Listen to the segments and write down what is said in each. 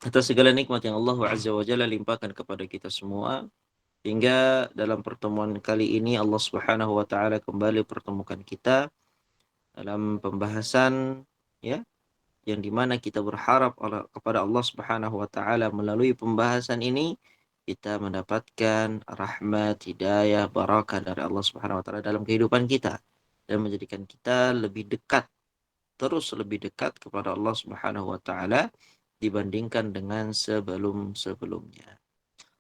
atas segala nikmat yang Allah Azza wa Jalla limpahkan kepada kita semua, hingga dalam pertemuan kali ini Allah Subhanahu wa taala kembali pertemukan kita dalam pembahasan, ya, yang dimana kita berharap kepada Allah Subhanahu wa taala melalui pembahasan ini kita mendapatkan rahmat, hidayah, barakah dari Allah Subhanahu wa taala dalam kehidupan kita dan menjadikan kita lebih dekat, terus lebih dekat kepada Allah Subhanahu wa taala dibandingkan dengan sebelum-sebelumnya.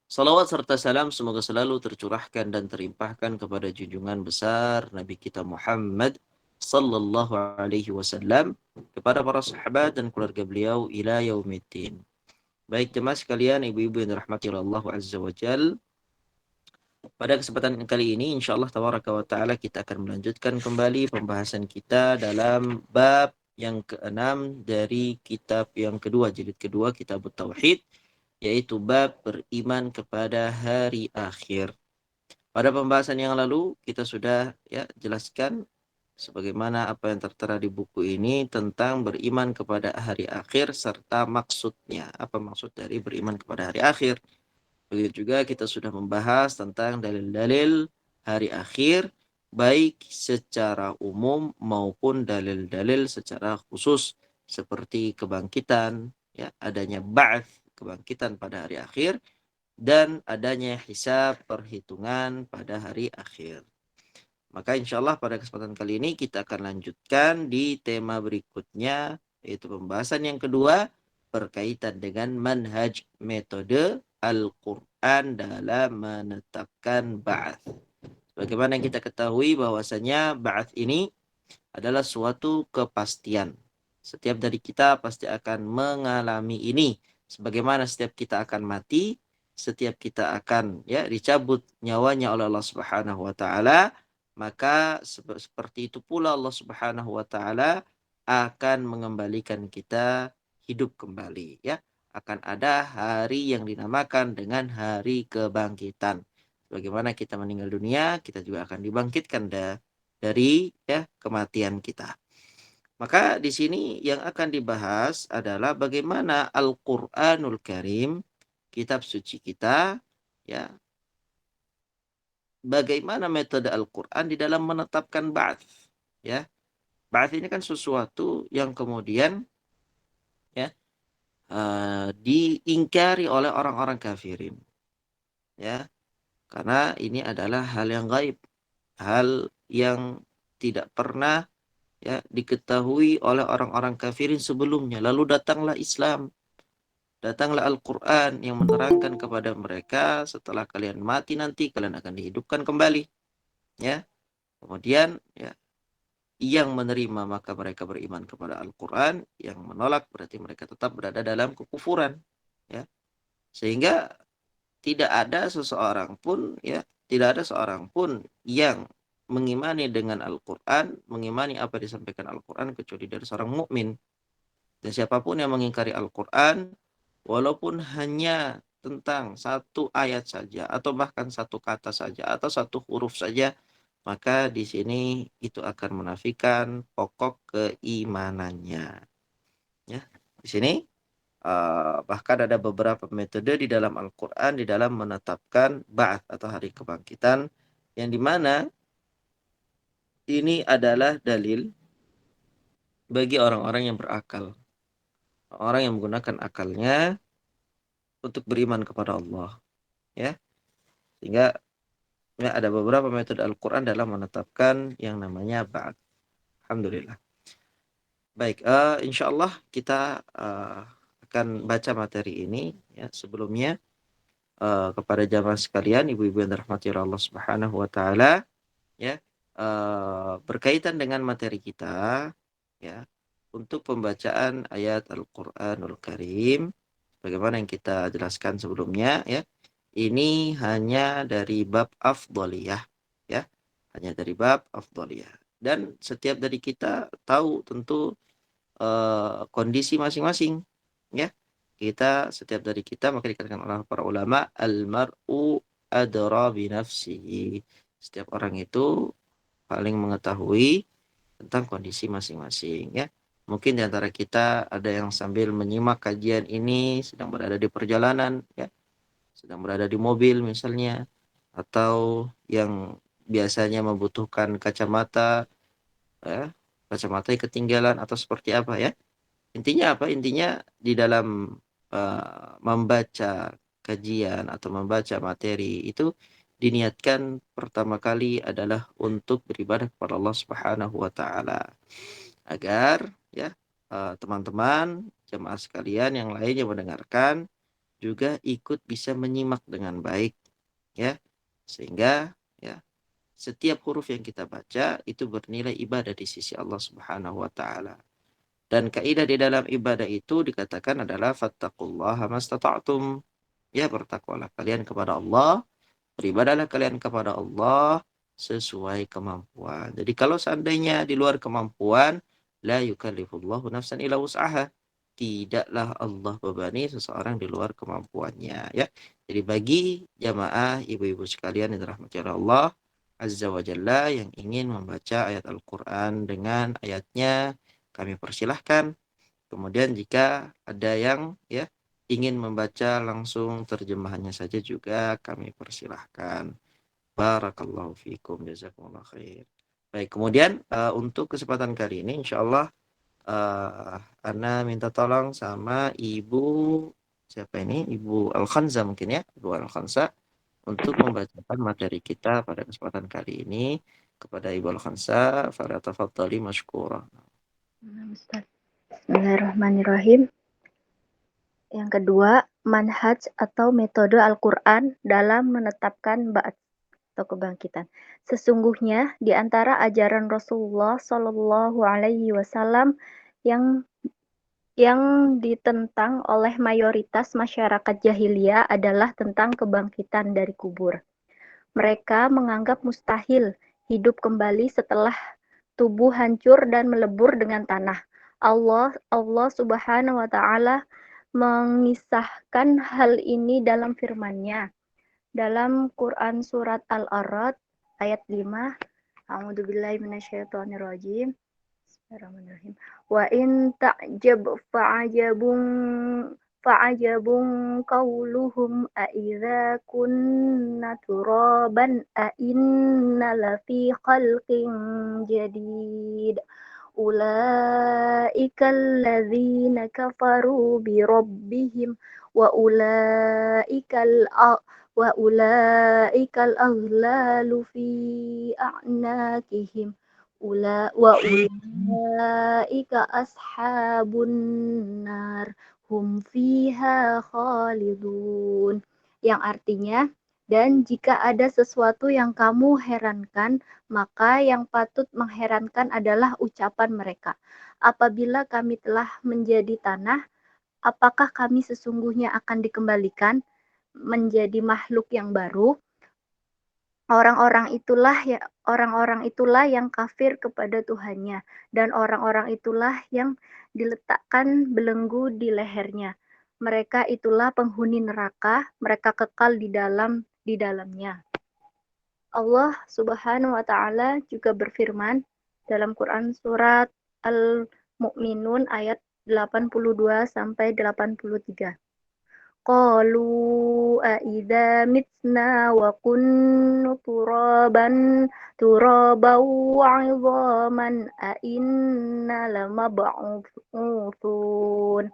Salawat serta salam semoga selalu tercurahkan dan terimpahkan kepada junjungan besar Nabi kita Muhammad sallallahu alaihi wasallam, kepada para sahabat dan keluarga beliau ila yaumiddin. Baik jemaah sekalian, ibu-ibu yang dirahmati oleh Allah Azza wa Jal, pada kesempatan kali ini insyaallah tabaraka wa taala kita akan melanjutkan kembali pembahasan kita dalam bab yang keenam dari kitab yang kedua, jilid kedua, kitab Tauhid, yaitu bab beriman kepada hari akhir. Pada pembahasan yang lalu kita sudah, ya, jelaskan sebagaimana apa yang tertera di buku ini tentang beriman kepada hari akhir serta maksudnya. Apa maksud dari beriman kepada hari akhir? Begitu juga kita sudah membahas tentang dalil-dalil hari akhir, baik secara umum maupun dalil-dalil secara khusus, seperti kebangkitan, ya, adanya ba'ats, kebangkitan pada hari akhir, dan adanya hisab, perhitungan pada hari akhir. Maka insya Allah pada kesempatan kali ini kita akan lanjutkan di tema berikutnya, yaitu pembahasan yang kedua berkaitan dengan manhaj, metode Al-Quran dalam menetapkan ba'ats. Bagaimana yang kita ketahui bahwasanya ba'ats ini adalah suatu kepastian. Setiap dari kita pasti akan mengalami ini. Sebagaimana setiap kita akan mati, setiap kita akan, ya, dicabut nyawanya oleh Allah Subhanahu wa taala, maka seperti itu pula Allah Subhanahu wa taala akan mengembalikan kita hidup kembali, ya. Akan ada hari yang dinamakan dengan hari kebangkitan. Bagaimana kita meninggal dunia, kita juga akan dibangkitkan dari, ya, kematian kita. Maka di sini yang akan dibahas adalah bagaimana Al-Qur'anul Karim, kitab suci kita, ya, bagaimana metode Al-Qur'an di dalam menetapkan ba'ats, ya. Ba'ats ini kan sesuatu yang kemudian, ya, diingkari oleh orang-orang kafirin, ya. Karena ini adalah hal yang gaib, hal yang tidak pernah, ya, diketahui oleh orang-orang kafirin sebelumnya. Lalu datanglah Islam, datanglah Al-Quran yang menerangkan kepada mereka setelah kalian mati nanti kalian akan dihidupkan kembali, ya. Kemudian, ya, yang menerima maka mereka beriman kepada Al-Quran, yang menolak berarti mereka tetap berada dalam kekufuran, ya. Sehingga tidak ada seseorang pun, ya, tidak ada seorang pun yang mengimani dengan Al-Quran, mengimani apa yang disampaikan Al-Quran, kecuali dari seorang mukmin. Dan siapapun yang mengingkari Al-Quran, walaupun hanya tentang satu ayat saja, atau bahkan satu kata saja, atau satu huruf saja, maka di sini itu akan menafikan pokok keimanannya. Ya, di sini bahkan ada beberapa metode di dalam Al-Quran di dalam menetapkan ba'ats atau hari kebangkitan, yang dimana ini adalah dalil bagi orang-orang yang berakal, orang yang menggunakan akalnya untuk beriman kepada Allah, ya. Sehingga, ya, ada beberapa metode Al-Quran dalam menetapkan yang namanya ba'ats. Alhamdulillah. Baik, insya Allah kita akan baca materi ini, ya. Sebelumnya, kepada jamaah sekalian, ibu-ibu yang dirahmati oleh Allah Subhanahu wa taala, ya, berkaitan dengan materi kita, ya, untuk pembacaan ayat Al-Qur'anul Karim, bagaimana yang kita jelaskan sebelumnya, ya, ini hanya dari bab afdhaliyah, ya, hanya dari bab afdhaliyah. Dan setiap dari kita tahu tentu kondisi masing-masing, ya. Setiap dari kita, maka dikatakan oleh para ulama, al-mar'u adra bi nafsihi. Setiap orang itu paling mengetahui tentang kondisi masing-masing, ya. Mungkin di antara kita ada yang sambil menyimak kajian ini sedang berada di perjalanan, ya, sedang berada di mobil misalnya, atau yang biasanya membutuhkan kacamata, ya, kacamata yang ketinggalan atau seperti apa ya. Intinya apa? Intinya di dalam membaca kajian atau membaca materi itu diniatkan pertama kali adalah untuk beribadah kepada Allah Subhanahu wa taala. Agar ya teman-teman jemaah sekalian yang lain yang mendengarkan juga ikut bisa menyimak dengan baik, ya. Sehingga ya setiap huruf yang kita baca itu bernilai ibadah di sisi Allah Subhanahu wa taala. Dan kaidah di dalam ibadah itu dikatakan adalah fattaqullaha mastata'tum. Ya, bertakwalah kalian kepada Allah, beribadahlah kalian kepada Allah sesuai kemampuan. Jadi kalau seandainya di luar kemampuan, la yukallifullahu nafsan illa wus'aha. Tidaklah Allah bebani seseorang di luar kemampuannya, ya. Jadi bagi jamaah ibu-ibu sekalian yang dirahmati oleh Allah Azza wa Jalla yang ingin membaca ayat Al-Qur'an dengan ayatnya, kami persilahkan. Kemudian jika ada yang ya ingin membaca langsung terjemahannya saja juga kami persilahkan. Barakallahu fikum, jazakumullah khair. Baik, kemudian untuk kesempatan kali ini insyaallah Ana minta tolong sama Ibu siapa ini? Ibu Al-Khanza mungkin ya, Ibu Al-Khanza untuk membacakan materi kita pada kesempatan kali ini. Kepada Ibu Al-Khanza, falyatafaddali masykura. Bismillahirrahmanirrahim. Yang kedua, manhaj atau metode Al-Quran dalam menetapkan ba'ats atau kebangkitan. Sesungguhnya di antara ajaran Rasulullah Shallallahu Alaihi Wasallam yang ditentang oleh mayoritas masyarakat jahiliyah adalah tentang kebangkitan dari kubur. Mereka menganggap mustahil hidup kembali setelah tubuh hancur dan melebur dengan tanah. Allah Subhanahu wa taala mengisahkan hal ini dalam firman-Nya dalam Quran surat Al-A'raf ayat 5. A'udzubillahi minasyaitonirrajim. Bismillahirrahmanirrahim. Wa in ta'jab fa'ajabun qauluhum a idza kunna turaban a inna lafi khalqin jadid. Ulaika alladzina kafaru bi rabbihim wa ulaikal aghlalu fi a'naqihim wa ulaika ashabun nar hum fiha khalidun, yang artinya, dan jika ada sesuatu yang kamu herankan, maka yang patut mengherankan adalah ucapan mereka. Apabila kami telah menjadi tanah, apakah kami sesungguhnya akan dikembalikan menjadi makhluk yang baru? Orang-orang itulah yang kafir kepada Tuhannya, dan orang-orang itulah yang diletakkan belenggu di lehernya. Mereka itulah penghuni neraka, mereka kekal di dalamnya. Allah Subhanahu wa taala juga berfirman dalam Quran surat Al-Mu'minun ayat 82 sampai 83. Qalu a idza mitna wa kunna turaban wa 'idhaman a inna lamab'utsun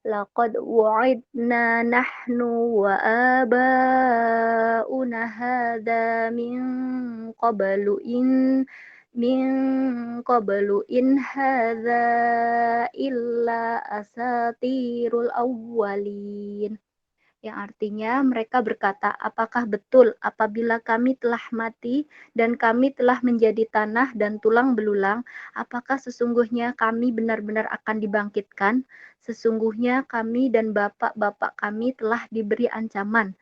laqad wa'idna nahnu wa aba'una hadza min qablu in hadza illa asatirul awwalin, yang artinya mereka berkata, apakah betul apabila kami telah mati dan kami telah menjadi tanah dan tulang belulang, apakah sesungguhnya kami benar-benar akan dibangkitkan? Sesungguhnya kami dan bapak-bapak kami telah diberi ancaman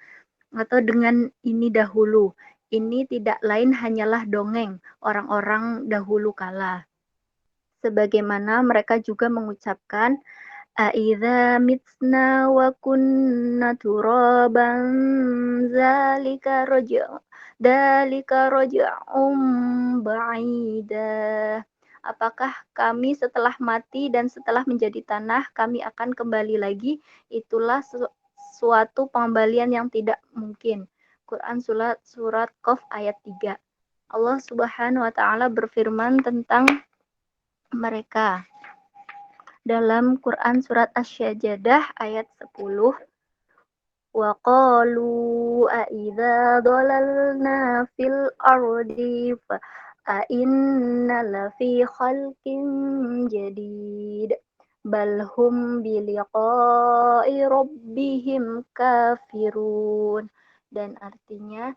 atau dengan ini dahulu. Ini tidak lain hanyalah dongeng orang-orang dahulu kala. Sebagaimana mereka juga mengucapkan, Aidza mitna wa kunna turaban dzalika raj'un ba'ida. Apakah kami setelah mati dan setelah menjadi tanah, kami akan kembali lagi? Itulah suatu pengembalian yang tidak mungkin. Quran surat Qaf ayat 3. Allah Subhanahu wa taala berfirman tentang mereka dalam Quran surat Asy-Sajdah ayat 10. Wa qalu a idza dhalalna fil ardi fa a inna lafi khalqin jadid bal hum biliqa'i rabbihim kafirun. Dan artinya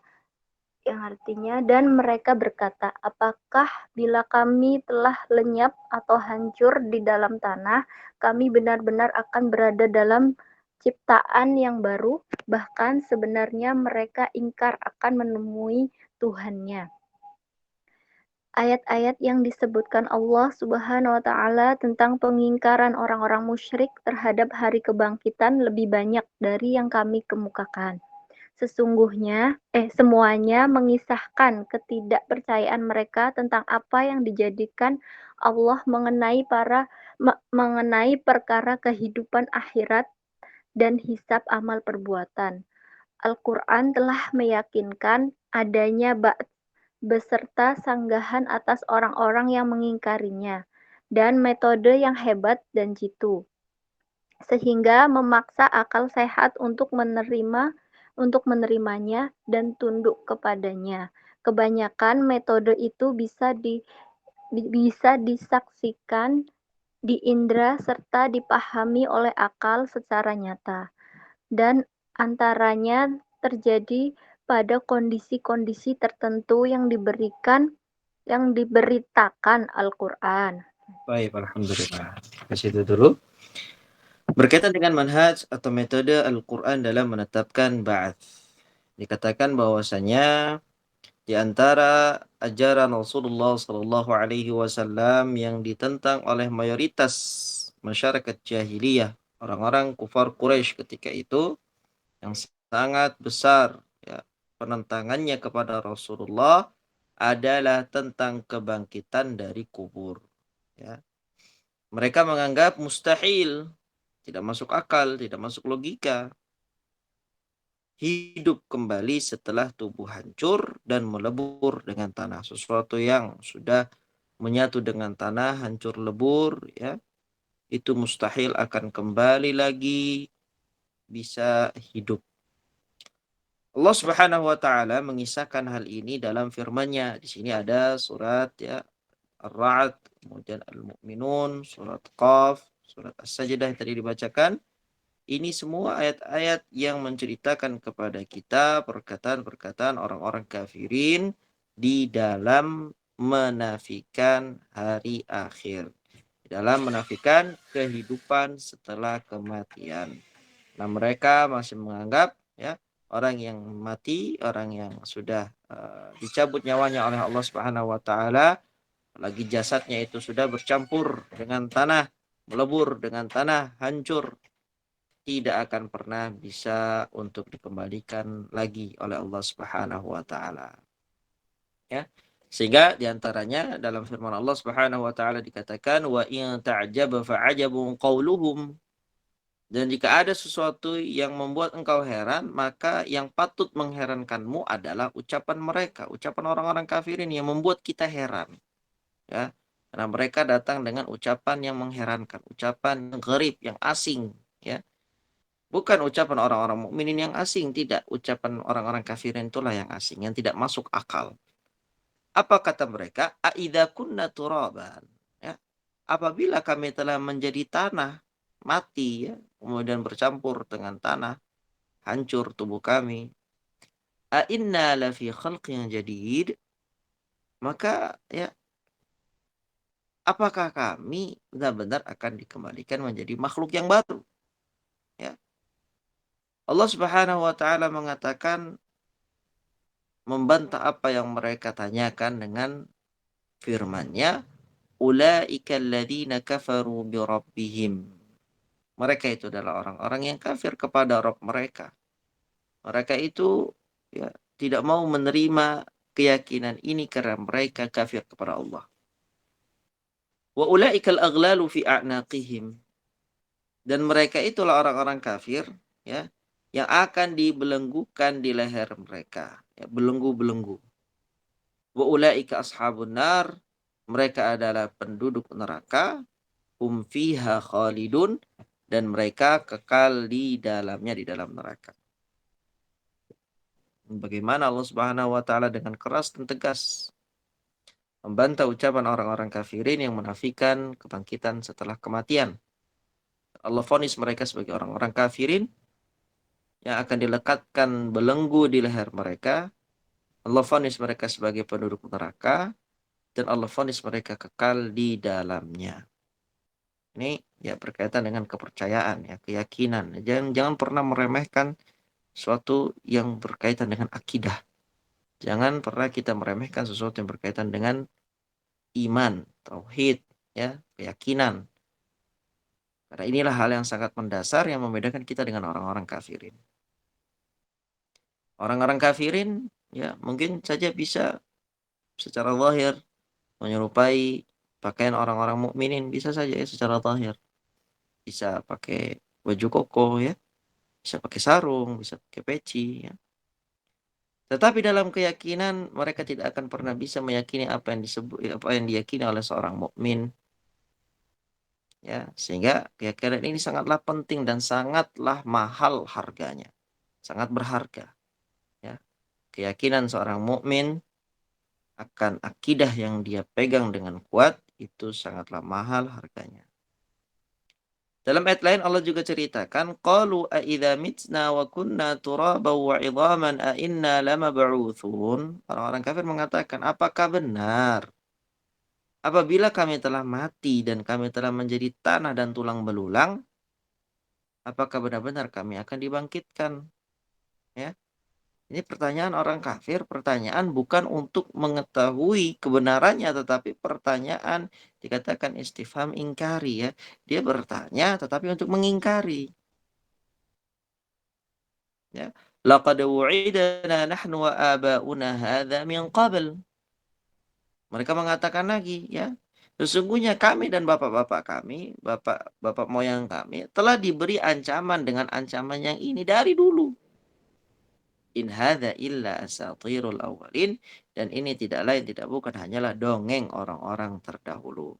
dan mereka berkata, apakah bila kami telah lenyap atau hancur di dalam tanah, kami benar-benar akan berada dalam ciptaan yang baru? Bahkan sebenarnya mereka ingkar akan menemui Tuhannya. Ayat-ayat yang disebutkan Allah Subhanahu wa taala tentang pengingkaran orang-orang musyrik terhadap hari kebangkitan lebih banyak dari yang kami kemukakan. Semuanya mengisahkan ketidakpercayaan mereka tentang apa yang dijadikan Allah mengenai perkara kehidupan akhirat dan hisab amal perbuatan. Al-Quran telah meyakinkan adanya ba'ats beserta sanggahan atas orang-orang yang mengingkarinya dan metode yang hebat dan jitu, sehingga memaksa akal sehat untuk menerimanya dan tunduk kepadanya. Kebanyakan metode itu bisa disaksikan di indera serta dipahami oleh akal secara nyata, dan antaranya terjadi pada kondisi-kondisi tertentu yang diberitakan Al-Quran. Baik, alhamdulillah. Ke situ dulu. Berkaitan dengan manhaj atau metode Al-Quran dalam menetapkan ba'ats. Dikatakan bahwasanya di antara ajaran Rasulullah Sallallahu Alaihi Wasallam yang ditentang oleh mayoritas masyarakat jahiliyah, orang-orang kufar Quraisy ketika itu, yang sangat besar ya, penentangannya kepada Rasulullah adalah tentang kebangkitan dari kubur. Ya. Mereka menganggap mustahil, tidak masuk akal, tidak masuk logika, hidup kembali setelah tubuh hancur dan melebur dengan tanah. Sesuatu yang sudah menyatu dengan tanah, hancur lebur, ya, itu mustahil akan kembali lagi bisa hidup. Allah Subhanahu wa taala mengisahkan hal ini dalam firman-Nya. Di sini ada surat ya Ar-Ra'd, kemudian Al-Mu'minun, surat Qaf, surat As-Sajdah yang tadi dibacakan. Ini semua ayat-ayat yang menceritakan kepada kita perkataan-perkataan orang-orang kafirin di dalam menafikan hari akhir, di dalam menafikan kehidupan setelah kematian. Nah, mereka masih menganggap ya orang yang mati, orang yang sudah dicabut nyawanya oleh Allah Subhanahu wa taala, lagi jasadnya itu sudah bercampur dengan tanah, melebur dengan tanah, hancur, tidak akan pernah bisa untuk dikembalikan lagi oleh Allah Subhanahu wa taala. Ya. Sehingga diantaranya dalam firman Allah Subhanahu wa taala dikatakan wa in ta'jab fa'ajabun qauluhum, dan jika ada sesuatu yang membuat engkau heran, maka yang patut mengherankanmu adalah ucapan mereka, ucapan orang-orang kafirin yang membuat kita heran. Ya. Karena mereka datang dengan ucapan yang mengherankan, ucapan yang gharib, yang asing, ya. Bukan ucapan orang-orang mukminin yang asing, tidak. Ucapan orang-orang kafirin itulah yang asing, yang tidak masuk akal. Apa kata mereka? Aidza kunna turaban. Ya. Apabila kami telah menjadi tanah, mati ya, kemudian bercampur dengan tanah, hancur tubuh kami. A inna lafi khalqin jadid. Maka ya, apakah kami benar-benar akan dikembalikan menjadi makhluk yang baru? Ya. Allah Subhanahu wa taala mengatakan, membantah apa yang mereka tanyakan dengan firman-Nya, ulaika alladzina kafaru bi rabbihim. Mereka itu adalah orang-orang yang kafir kepada Rabb mereka. Mereka itu ya tidak mau menerima keyakinan ini karena mereka kafir kepada Allah. Wa ulaikal aghlalu fi a'naqihim. Dan mereka itulah orang-orang kafir, ya, yang akan dibelenggukan di leher mereka, ya, belenggu-belenggu. Wa ulaika ashabun nar. Mereka adalah penduduk neraka. Hum fiha khalidun. Dan mereka kekal di dalamnya, di dalam neraka. Bagaimana Allah Subhanahu wa taala dengan keras dan tegas membantah ucapan orang-orang kafirin yang menafikan kebangkitan setelah kematian. Allah vonis mereka sebagai orang-orang kafirin yang akan dilekatkan belenggu di leher mereka. Allah vonis mereka sebagai penduduk neraka dan Allah vonis mereka kekal di dalamnya. Ini ya berkaitan dengan kepercayaan, ya, keyakinan. Jangan pernah meremehkan sesuatu yang berkaitan dengan akidah. Jangan pernah kita meremehkan sesuatu yang berkaitan dengan iman, tauhid, ya, keyakinan. Karena inilah hal yang sangat mendasar yang membedakan kita dengan orang-orang kafirin. Orang-orang kafirin ya mungkin saja bisa secara zahir menyerupai pakaian orang-orang mukminin, bisa saja ya secara zahir. Bisa pakai baju koko ya, bisa pakai sarung, bisa pakai peci ya. Tetapi dalam keyakinan mereka tidak akan pernah bisa meyakini apa yang diyakini oleh seorang mukmin. Ya, sehingga keyakinan ini sangatlah penting dan sangatlah mahal harganya. Sangat berharga, ya. Keyakinan seorang mukmin akan akidah yang dia pegang dengan kuat itu sangatlah mahal harganya. Dalam ayat lain Allah juga ceritakan, qalu a idza mitna wa kunna turaban wa idhaman a inna lamab'utsun. Orang-orang kafir mengatakan, apakah benar apabila kami telah mati dan kami telah menjadi tanah dan tulang belulang, apakah benar-benar kami akan dibangkitkan? Ya. Ini pertanyaan orang kafir, pertanyaan bukan untuk mengetahui kebenarannya, tetapi pertanyaan dikatakan istifham ingkari ya. Dia bertanya tetapi untuk mengingkari. Ya. Laqad wu'idana nahnu wa aba'una hadza min qabl. Mereka mengatakan lagi ya. Sesungguhnya kami dan bapak-bapak kami, bapak moyang kami telah diberi ancaman dengan ancaman yang ini dari dulu. In hadza illa asatirul awwalin. Dan ini tidak lain tidak bukan hanyalah dongeng orang-orang terdahulu.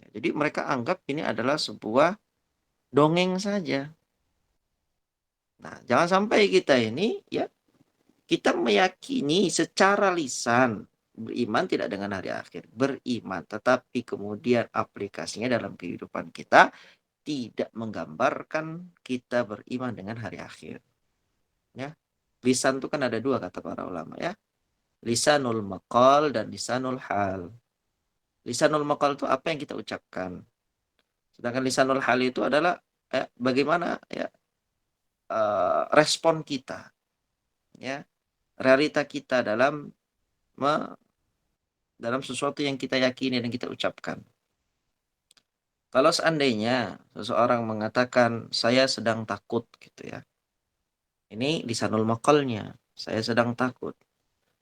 Ya, jadi mereka anggap ini adalah sebuah dongeng saja. Nah, jangan sampai kita ini ya kita meyakini secara lisan beriman tidak dengan hari akhir, beriman tetapi kemudian aplikasinya dalam kehidupan kita tidak menggambarkan kita beriman dengan hari akhir. Ya. Lisan itu kan ada dua kata para ulama ya. Lisanul maqal dan lisanul hal. Lisanul maqal itu apa yang kita ucapkan. Sedangkan lisanul hal itu adalah bagaimana ya respon kita, ya, realita kita dalam sesuatu yang kita yakini dan kita ucapkan. Kalau seandainya seseorang mengatakan saya sedang takut gitu ya. Ini lisanul maqalnya, saya sedang takut.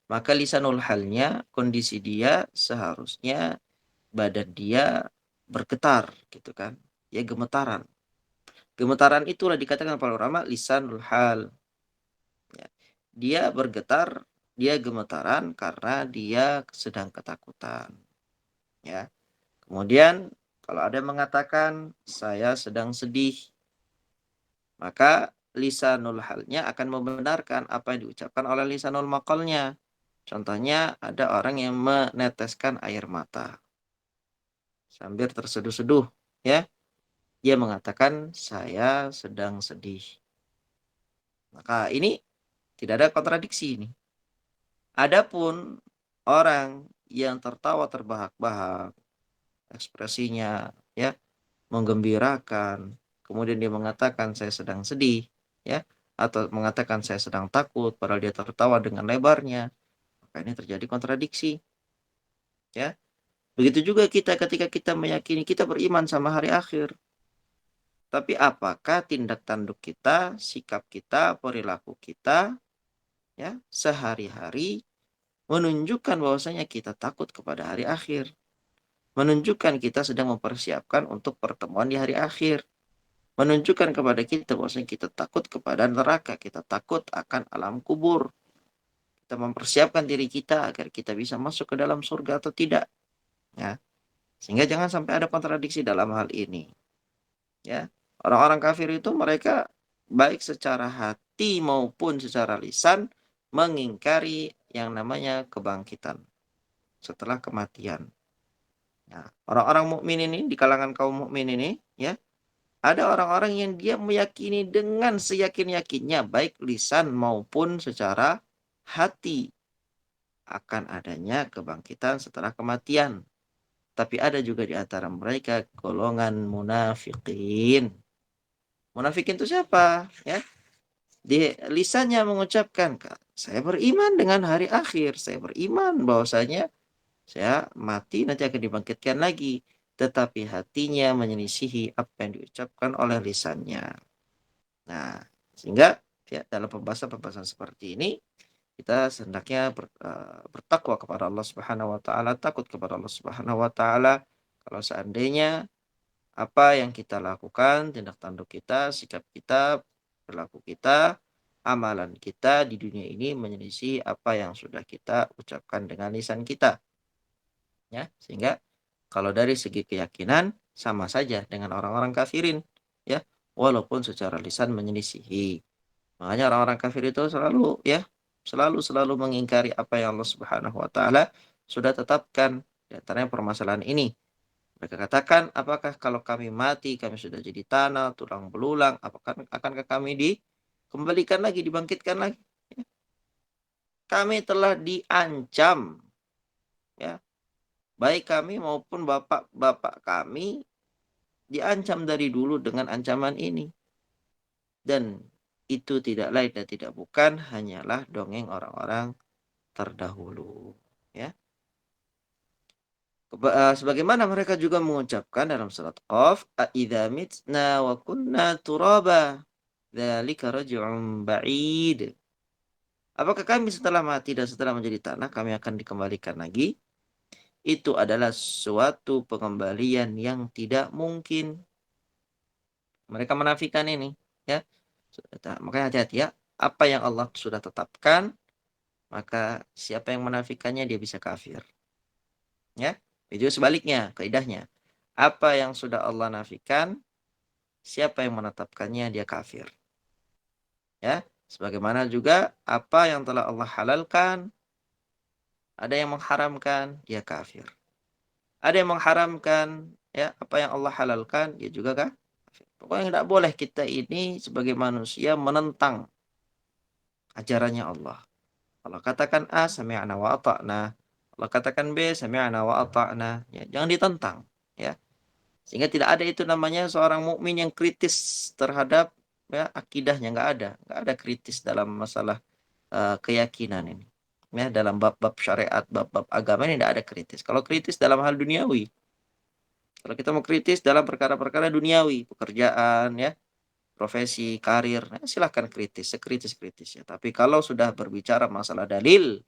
Maka lisanul halnya kondisi dia seharusnya badan dia bergetar gitu kan. Ya gemetaran. Gemetaran itulah dikatakan para ulama lisanul hal. Ya. Dia bergetar, dia gemetaran karena dia sedang ketakutan. Ya. Kemudian kalau ada yang mengatakan saya sedang sedih, maka lisanul halnya akan membenarkan apa yang diucapkan oleh lisanul maqalnya. Contohnya ada orang yang meneteskan air mata sambil terseduh-seduh, ya. Dia mengatakan saya sedang sedih. Maka ini tidak ada kontradiksi ini. Adapun orang yang tertawa terbahak-bahak, ekspresinya ya menggembirakan, kemudian dia mengatakan saya sedang sedih, ya, atau mengatakan saya sedang takut, padahal dia tertawa dengan lebarnya, maka ini terjadi kontradiksi, ya. Begitu juga kita ketika kita meyakini kita beriman sama hari akhir, tapi apakah tindak tanduk kita, sikap kita, perilaku kita, ya, sehari-hari menunjukkan bahwasanya kita takut kepada hari akhir. menunjukkan kita sedang mempersiapkan untuk pertemuan di hari akhir. Menunjukkan kepada kita bahwasanya kita takut kepada neraka, kita takut akan alam kubur. Kita mempersiapkan diri kita agar kita bisa masuk ke dalam surga atau tidak. Ya. Sehingga jangan sampai ada kontradiksi dalam hal ini. Ya. Orang-orang kafir itu mereka baik secara hati maupun secara lisan mengingkari yang namanya kebangkitan setelah kematian. Ya. Orang-orang mukmin ini di kalangan kaum mukmin ini, ya, ada orang-orang yang dia meyakini dengan seyakin-yakinnya baik lisan maupun secara hati akan adanya kebangkitan setelah kematian. Tapi ada juga di antara mereka golongan munafikin. Munafikin itu siapa? Ya, di lisannya mengucapkan, saya beriman dengan hari akhir, saya beriman bahwasanya saya mati nanti akan dibangkitkan lagi. Tetapi hatinya menyelisihi apa yang diucapkan oleh lisannya. Nah, sehingga ya, dalam pembahasan-pembahasan seperti ini, kita hendaknya bertakwa kepada Allah Subhanahu wa taala, takut kepada Allah Subhanahu wa taala. Kalau seandainya apa yang kita lakukan, tindak tanduk kita, sikap kita, perilaku kita, amalan kita di dunia ini menyelisih apa yang sudah kita ucapkan dengan lisan kita. Ya, sehingga kalau dari segi keyakinan sama saja dengan orang-orang kafirin, ya, walaupun secara lisan menyelisihi. Makanya orang-orang kafir itu selalu, ya, selalu mengingkari apa yang Allah Subhanahu wa taala sudah tetapkan. Di antaranya permasalahan ini. Mereka katakan, apakah kalau kami mati, kami sudah jadi tanah, tulang belulang, apakah akankah kami dikembalikan lagi, dibangkitkan lagi? Ya. Kami telah diancam, ya, baik kami maupun bapak-bapak kami diancam dari dulu dengan ancaman ini. Dan itu tidak lain dan tidak bukan hanyalah dongeng orang-orang terdahulu. Ya. Sebagaimana mereka juga mengucapkan dalam surat Qaf, "Aidza mitna wa kunna turaba, dzalika raj'un ba'id." Apakah kami setelah mati dan setelah menjadi tanah kami akan dikembalikan lagi? Itu adalah suatu pengembalian yang tidak mungkin. Mereka menafikan ini, ya. Makanya hati-hati ya. Apa yang Allah sudah tetapkan, maka siapa yang menafikannya dia bisa kafir. Ya. Itu sebaliknya, kaidahnya. Apa yang sudah Allah nafikan, siapa yang menetapkannya dia kafir. Ya. Sebagaimana juga apa yang telah Allah halalkan, ada yang mengharamkan, dia kafir. Ada yang mengharamkan, ya, apa yang Allah halalkan, dia juga kafir. Pokoknya tidak boleh kita ini sebagai manusia menentang ajarannya Allah. Allah katakan A, sami'na wa ata'na. Allah katakan B, sami'na wa ata'na. Ya, jangan ditentang, ya. Sehingga tidak ada itu namanya seorang mukmin yang kritis terhadap, ya, akidahnya, nggak ada kritis dalam masalah keyakinan ini. Ya, dalam bab-bab syariat, bab-bab agama ini tidak ada kritis. Kalau kritis dalam hal duniawi, kalau kita mau kritis dalam perkara-perkara duniawi, pekerjaan, ya, profesi, karir, silahkan kritis, sekritis-kritisnya. Tapi kalau sudah berbicara masalah dalil,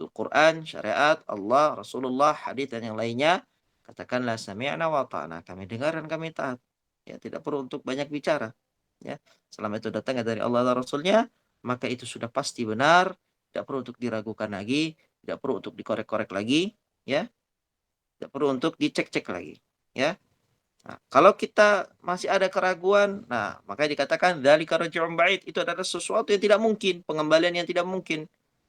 Al-Quran, syariat, Allah, Rasulullah, hadis dan yang lainnya, katakanlah sami'na wa ta'na. Kami dengar dan kami taat. Ya, tidak perlu untuk banyak bicara. Ya, selama itu datangnya dari Allah dan Rasulnya, maka itu sudah pasti benar. Tidak perlu untuk diragukan lagi, tidak perlu untuk dikorek-korek lagi, ya, tidak perlu untuk dicek-cek lagi, ya. Nah, kalau kita masih ada keraguan, nah, makanya dikatakan dzalika raj'un ba'id, itu adalah sesuatu yang tidak mungkin, pengembalian yang tidak mungkin.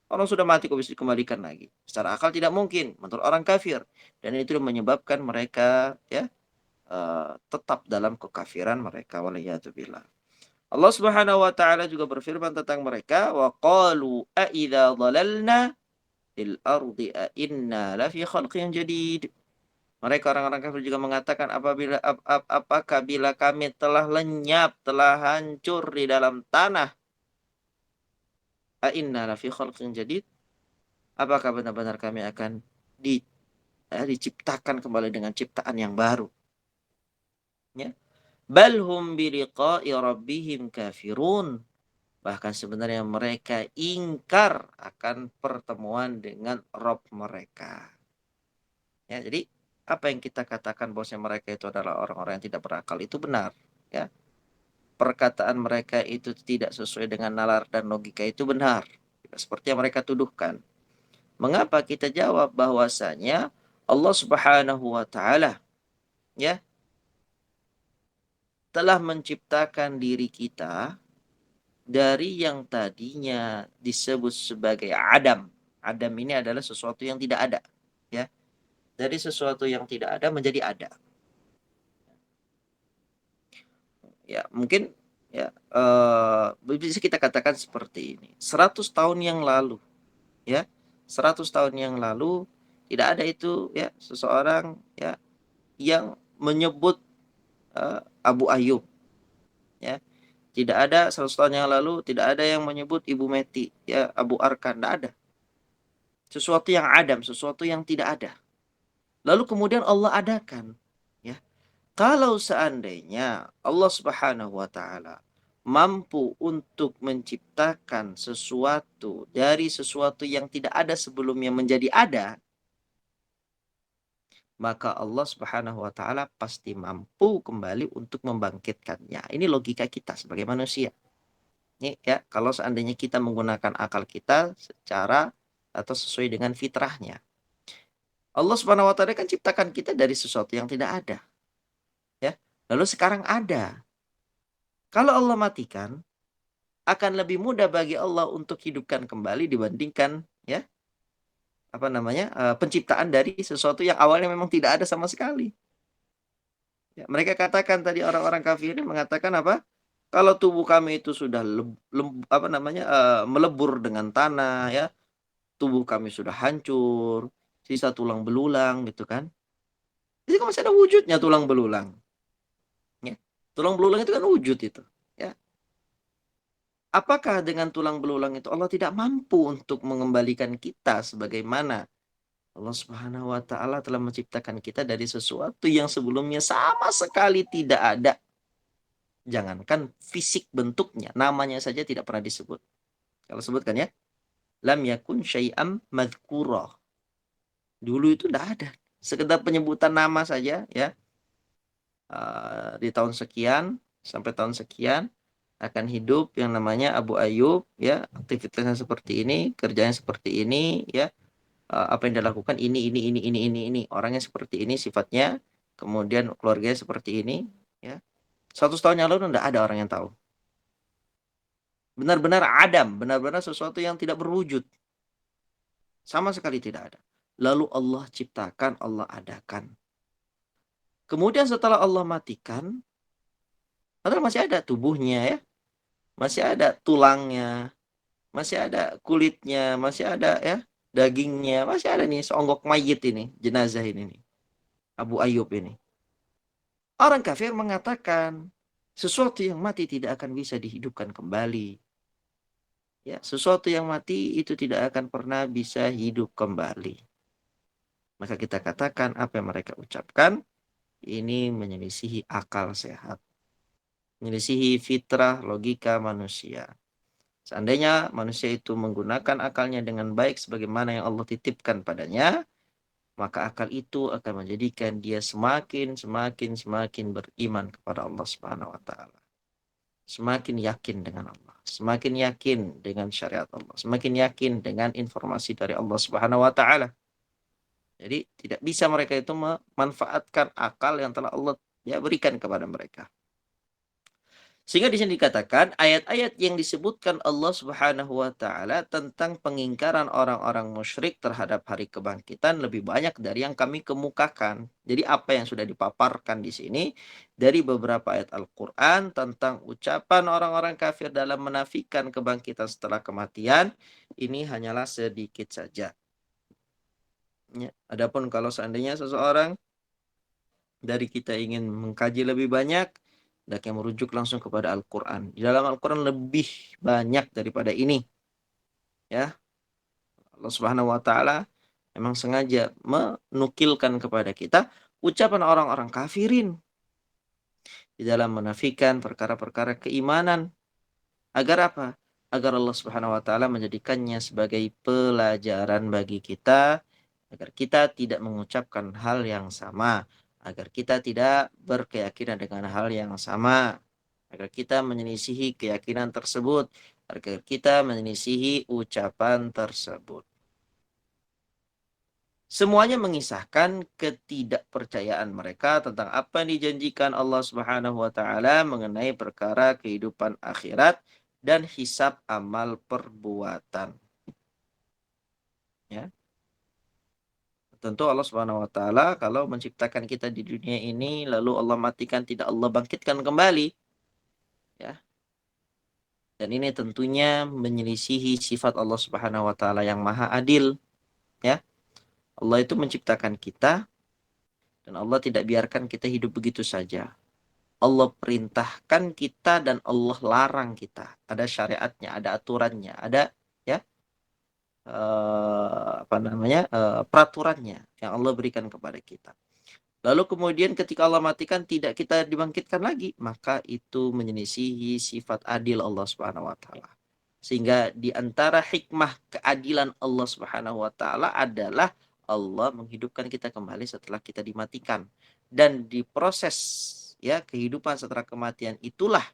Orang sudah mati kok bisa dikembalikan lagi. Secara akal tidak mungkin menurut orang kafir, dan itu menyebabkan mereka, ya, tetap dalam kekafiran mereka, waliyadzubillah. Allah Subhanahu wa taala juga berfirman tentang mereka, wa qalu a idza dhalalna fil ardi a inna lafi khalqin jadid. Mereka orang-orang kafir juga mengatakan apakah bila kami telah lenyap, telah hancur di dalam tanah, a inna lafi khalqin jadid? Apakah benar-benar kami akan diciptakan kembali dengan ciptaan yang baru? Ya. Bal hum biliqa'i rabbihim kafirun. Bahkan sebenarnya mereka ingkar akan pertemuan dengan Rabb mereka. Ya, jadi apa yang kita katakan bahwasanya mereka itu adalah orang-orang yang tidak berakal itu benar, ya. Perkataan mereka itu tidak sesuai dengan nalar dan logika itu benar, seperti yang mereka tuduhkan. Mengapa kita jawab bahwasanya Allah Subhanahu wa taala, ya, telah menciptakan diri kita dari yang tadinya disebut sebagai Adam. Adam ini adalah sesuatu yang tidak ada, ya. Dari sesuatu yang tidak ada menjadi ada. Ya, mungkin ya bisa kita katakan seperti ini. 100 tahun yang lalu, ya. 100 tahun yang lalu tidak ada itu, ya, seseorang, ya, yang menyebut Abu Ayyub, ya. Tidak ada 100 tahun yang lalu, tidak ada yang menyebut Ibu Meti, ya, Abu Arkan, tidak ada. Sesuatu yang adam, sesuatu yang tidak ada. Lalu kemudian Allah adakan, ya. Kalau seandainya Allah Subhanahu wa taala mampu untuk menciptakan sesuatu dari sesuatu yang tidak ada sebelumnya menjadi ada, maka Allah Subhanahu wa taala pasti mampu kembali untuk membangkitkannya. Ini logika kita sebagai manusia. Ini, ya, kalau seandainya kita menggunakan akal kita secara atau sesuai dengan fitrahnya. Allah Subhanahu wa taala kan ciptakan kita dari sesuatu yang tidak ada, ya. Lalu sekarang ada. Kalau Allah matikan, akan lebih mudah bagi Allah untuk hidupkan kembali dibandingkan, ya, apa namanya, penciptaan dari sesuatu yang awalnya memang tidak ada sama sekali. Ya, mereka katakan tadi orang-orang kafir mengatakan apa? Kalau tubuh kami itu sudah apa namanya, melebur dengan tanah, ya, tubuh kami sudah hancur, sisa tulang belulang gitu kan. Itu kan masih ada wujudnya tulang belulang. Ya. Tulang belulang itu kan wujud itu. Ya. Apakah dengan tulang belulang itu Allah tidak mampu untuk mengembalikan kita sebagaimana Allah Subhanahu wa taala telah menciptakan kita dari sesuatu yang sebelumnya sama sekali tidak ada. Jangankan fisik bentuknya, namanya saja tidak pernah disebut. Kalau sebutkan, ya, lam yakun syai'am madhkura. Dulu itu tidak ada. Sekedar penyebutan nama saja, ya. Di tahun sekian sampai tahun sekian akan hidup yang namanya Abu Ayyub, ya, aktivitasnya seperti ini, kerjanya seperti ini, ya, apa yang dilakukan ini, orangnya seperti ini sifatnya, kemudian keluarganya seperti ini, ya. 100 tahun yang lalu tidak ada orang yang tahu. Benar-benar adam, benar-benar sesuatu yang tidak berwujud, sama sekali tidak ada. Lalu Allah ciptakan, Allah adakan. Kemudian setelah Allah matikan, padahal masih ada tubuhnya, ya, masih ada tulangnya, masih ada kulitnya, masih ada, ya, dagingnya, masih ada nih seonggok mayit ini, jenazah ini nih, Abu Ayyub ini. Orang kafir mengatakan sesuatu yang mati tidak akan bisa dihidupkan kembali. Ya, sesuatu yang mati itu tidak akan pernah bisa hidup kembali. Maka kita katakan apa yang mereka ucapkan ini menyelisihi akal sehat, menyelisihi fitrah logika manusia. Seandainya manusia itu menggunakan akalnya dengan baik sebagaimana yang Allah titipkan padanya, maka akal itu akan menjadikan dia semakin beriman kepada Allah Subhanahu wa taala. Semakin yakin dengan Allah, semakin yakin dengan syariat Allah, semakin yakin dengan informasi dari Allah Subhanahu wa taala. Jadi tidak bisa mereka itu memanfaatkan akal yang telah Allah, ya, berikan kepada mereka. Sehingga di sini dikatakan ayat-ayat yang disebutkan Allah Subhanahu wa taala tentang pengingkaran orang-orang musyrik terhadap hari kebangkitan lebih banyak dari yang kami kemukakan. Jadi apa yang sudah dipaparkan di sini dari beberapa ayat Al-Qur'an tentang ucapan orang-orang kafir dalam menafikan kebangkitan setelah kematian ini hanyalah sedikit saja. Ya, adapun kalau seandainya seseorang dari kita ingin mengkaji lebih banyak, hendaknya merujuk langsung kepada Al-Quran. Di dalam Al-Quran lebih banyak daripada ini. Ya, Allah Subhanahu wa taala memang sengaja menukilkan kepada kita ucapan orang-orang kafirin di dalam menafikan perkara-perkara keimanan. Agar apa? Agar Allah Subhanahu wa taala menjadikannya sebagai pelajaran bagi kita agar kita tidak mengucapkan hal yang sama, agar kita tidak berkeyakinan dengan hal yang sama, agar kita menyelisihi keyakinan tersebut, agar kita menyelisihi ucapan tersebut. Semuanya mengisahkan ketidakpercayaan mereka tentang apa yang dijanjikan Allah Subhanahu wa taala mengenai perkara kehidupan akhirat dan hisab amal perbuatan. Ya. Tentu Allah Subhanahu wa taala kalau menciptakan kita di dunia ini lalu Allah matikan, tidak Allah bangkitkan kembali, ya. Dan ini tentunya menyelisihi sifat Allah Subhanahu wa taala yang Maha Adil, ya. Allah itu menciptakan kita dan Allah tidak biarkan kita hidup begitu saja. Allah perintahkan kita dan Allah larang kita. Ada syariatnya, ada aturannya, ada, ya, peraturannya yang Allah berikan kepada kita. Lalu kemudian ketika Allah matikan tidak kita dibangkitkan lagi, maka itu menyelisihi sifat adil Allah Subhanahu wa taala. Sehingga di antara hikmah keadilan Allah Subhanahu wa taala adalah Allah menghidupkan kita kembali setelah kita dimatikan. Dan di proses, ya, kehidupan setelah kematian itulah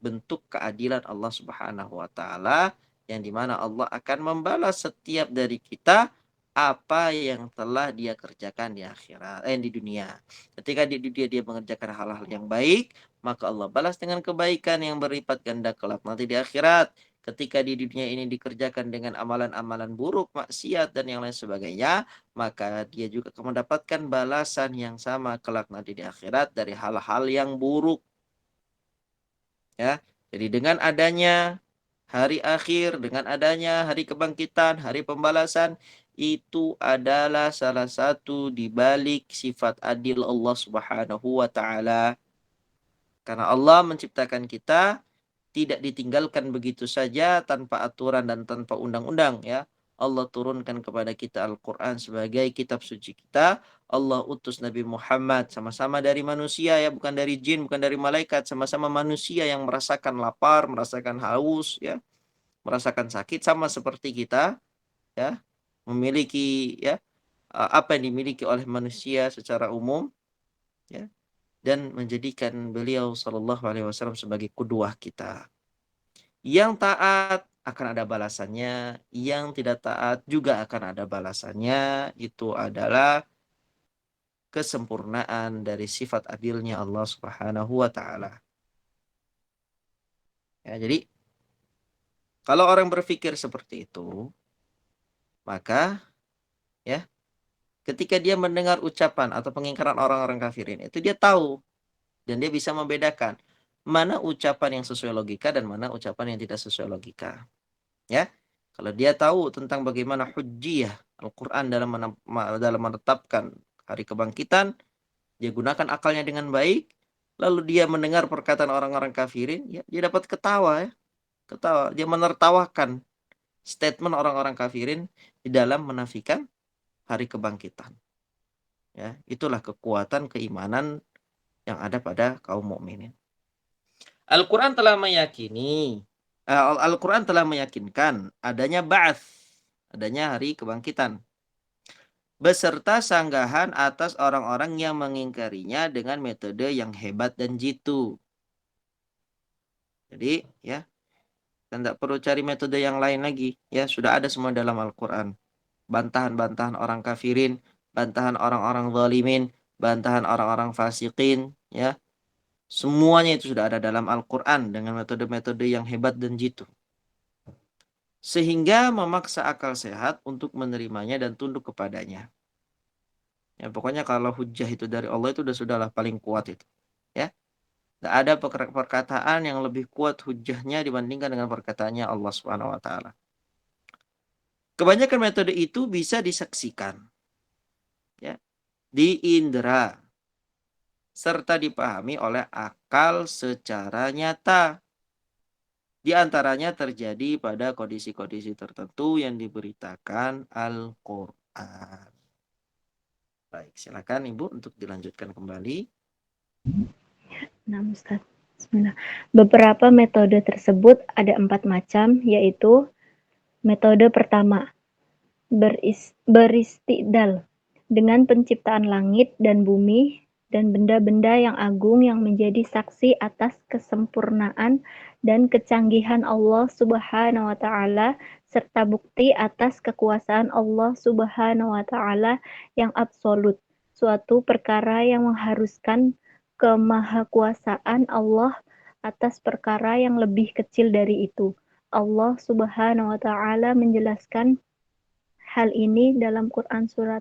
bentuk keadilan Allah Subhanahu wa taala yang dimana Allah akan membalas setiap dari kita apa yang telah dia kerjakan di akhirat, di dunia. Ketika di dunia dia mengerjakan hal-hal yang baik, maka Allah balas dengan kebaikan yang berlipat ganda kelak nanti di akhirat. Ketika di dunia ini dikerjakan dengan amalan-amalan buruk, maksiat dan yang lain sebagainya, maka dia juga akan mendapatkan balasan yang sama kelak nanti di akhirat dari hal-hal yang buruk. Ya, jadi dengan adanya hari akhir, dengan adanya hari kebangkitan, hari pembalasan, itu adalah salah satu di balik sifat adil Allah Subhanahu wa taala. Karena Allah menciptakan kita tidak ditinggalkan begitu saja tanpa aturan dan tanpa undang-undang, ya. Allah turunkan kepada kita Al-Quran sebagai kitab suci kita. Allah utus Nabi Muhammad sama-sama dari manusia, ya, bukan dari jin, bukan dari malaikat, sama-sama manusia yang merasakan lapar, merasakan haus, ya, merasakan sakit sama seperti kita, ya, memiliki, ya, apa yang dimiliki oleh manusia secara umum, ya, dan menjadikan beliau Shallallahu Alaihi Wasallam sebagai kuduah kita. Yang taat akan ada balasannya, yang tidak taat juga akan ada balasannya. Itu adalah kesempurnaan dari sifat adilnya Allah Subhanahu wa taala. Ya, jadi kalau orang berpikir seperti itu, maka, ya, ketika dia mendengar ucapan atau pengingkaran orang-orang kafirin, itu dia tahu dan dia bisa membedakan mana ucapan yang sesuai logika dan mana ucapan yang tidak sesuai logika. Ya, kalau dia tahu tentang bagaimana hujjiyah Al-Quran dalam menetapkan hari kebangkitan, dia gunakan akalnya dengan baik, lalu dia mendengar perkataan orang-orang kafirin, ya, dia dapat ketawa, ya, ketawa. Dia menertawakan statement orang-orang kafirin di dalam menafikan hari kebangkitan. Ya, itulah kekuatan keimanan yang ada pada kaum mukminin. Al-Quran telah meyakini, Al-Quran telah meyakinkan adanya ba'ats, adanya hari kebangkitan, beserta sanggahan atas orang-orang yang mengingkarinya dengan metode yang hebat dan jitu. Jadi, ya, kita tidak perlu cari metode yang lain lagi. Ya, sudah ada semua dalam Al-Quran. Bantahan-bantahan orang kafirin, bantahan orang-orang zalimin, bantahan orang-orang fasikin, ya. Semuanya itu sudah ada dalam Al-Quran dengan metode-metode yang hebat dan jitu. Sehingga memaksa akal sehat untuk menerimanya dan tunduk kepadanya. Ya, pokoknya kalau hujah itu dari Allah itu sudahlah paling kuat itu. Ya. Tidak ada perkataan yang lebih kuat hujahnya dibandingkan dengan perkataannya Allah Subhanahu wa taala. Kebanyakan metode itu bisa disaksikan, ya, diindera, serta dipahami oleh akal secara nyata. Di antaranya terjadi pada kondisi-kondisi tertentu yang diberitakan Al-Quran. Baik, silakan Ibu untuk dilanjutkan kembali. Nah, Ustaz. Bismillah. Beberapa metode tersebut ada 4 macam, yaitu metode pertama, beristidal dengan penciptaan langit dan bumi dan benda-benda yang agung yang menjadi saksi atas kesempurnaan dan kecanggihan Allah Subhanahu wa taala serta bukti atas kekuasaan Allah Subhanahu wa taala yang absolut, suatu perkara yang mengharuskan kemahakuasaan Allah atas perkara yang lebih kecil dari itu. Allah Subhanahu wa taala menjelaskan hal ini dalam Quran surat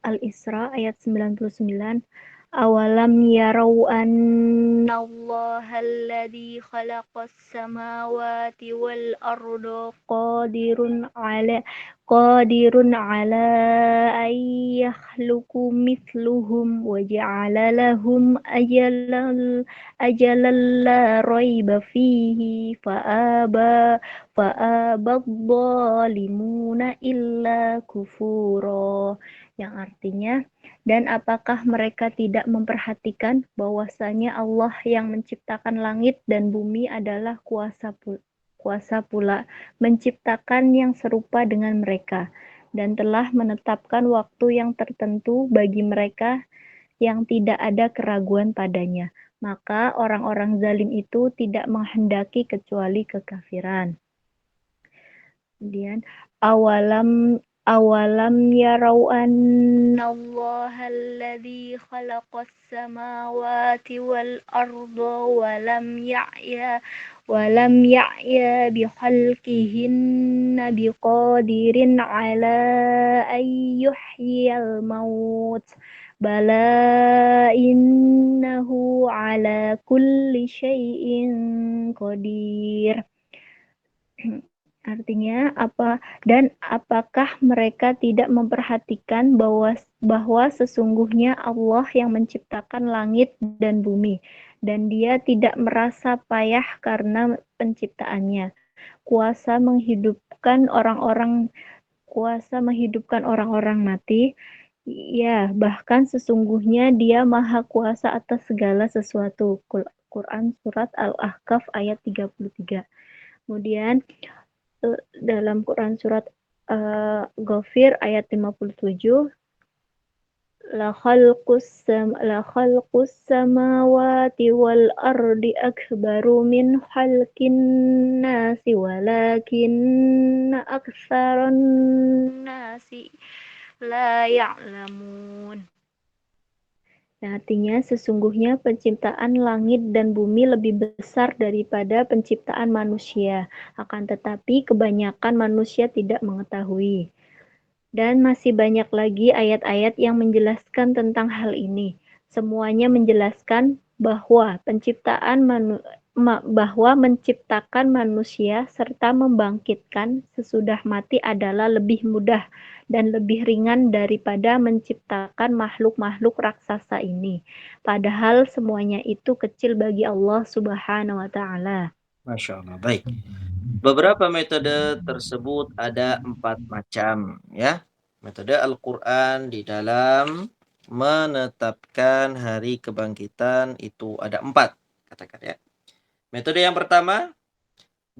Al-Isra ayat 99. Awalam yarau annallaha alladhi khalaqas samawati wal arda qadirun ala an yakhluqu mithluhum wa ja'ala lahum ajalan la raiba fihi fa'abadzalimuna illa kufura, yang artinya, dan apakah mereka tidak memperhatikan bahwasanya Allah yang menciptakan langit dan bumi adalah kuasa pula menciptakan yang serupa dengan mereka dan telah menetapkan waktu yang tertentu bagi mereka yang tidak ada keraguan padanya. Maka orang-orang zalim itu tidak menghendaki kecuali kekafiran. Kemudian awalam yarau annallaha alladzi khalaqas samawati wal arda walam ya'ya bikhalqihinna biqadirin ala an yuhyiyal maut bala innahu ala kulli syai'in qadir. Artinya apakah mereka tidak memperhatikan bahwa sesungguhnya Allah yang menciptakan langit dan bumi dan Dia tidak merasa payah karena penciptaannya. Kuasa menghidupkan orang-orang mati. Ya, bahkan sesungguhnya Dia Maha Kuasa atas segala sesuatu. Quran surat Al-Ahqaf ayat 33. Kemudian dalam Quran surat Ghafir ayat 57, la khalqus samawati wal ardi akbaru min khalqin nasi walakinna aktsaran nasi la ya'lamun. Artinya, sesungguhnya penciptaan langit dan bumi lebih besar daripada penciptaan manusia. Akan tetapi, kebanyakan manusia tidak mengetahui. Dan masih banyak lagi ayat-ayat yang menjelaskan tentang hal ini. Semuanya menjelaskan bahwa menciptakan manusia serta membangkitkan sesudah mati adalah lebih mudah dan lebih ringan daripada menciptakan makhluk-makhluk raksasa ini. Padahal semuanya itu kecil bagi Allah Subhanahu wa taala. Masya Allah. Baik. Beberapa metode tersebut ada 4 macam, ya. Metode Al-Quran di dalam menetapkan hari kebangkitan itu ada 4, katakan ya. Metode yang pertama,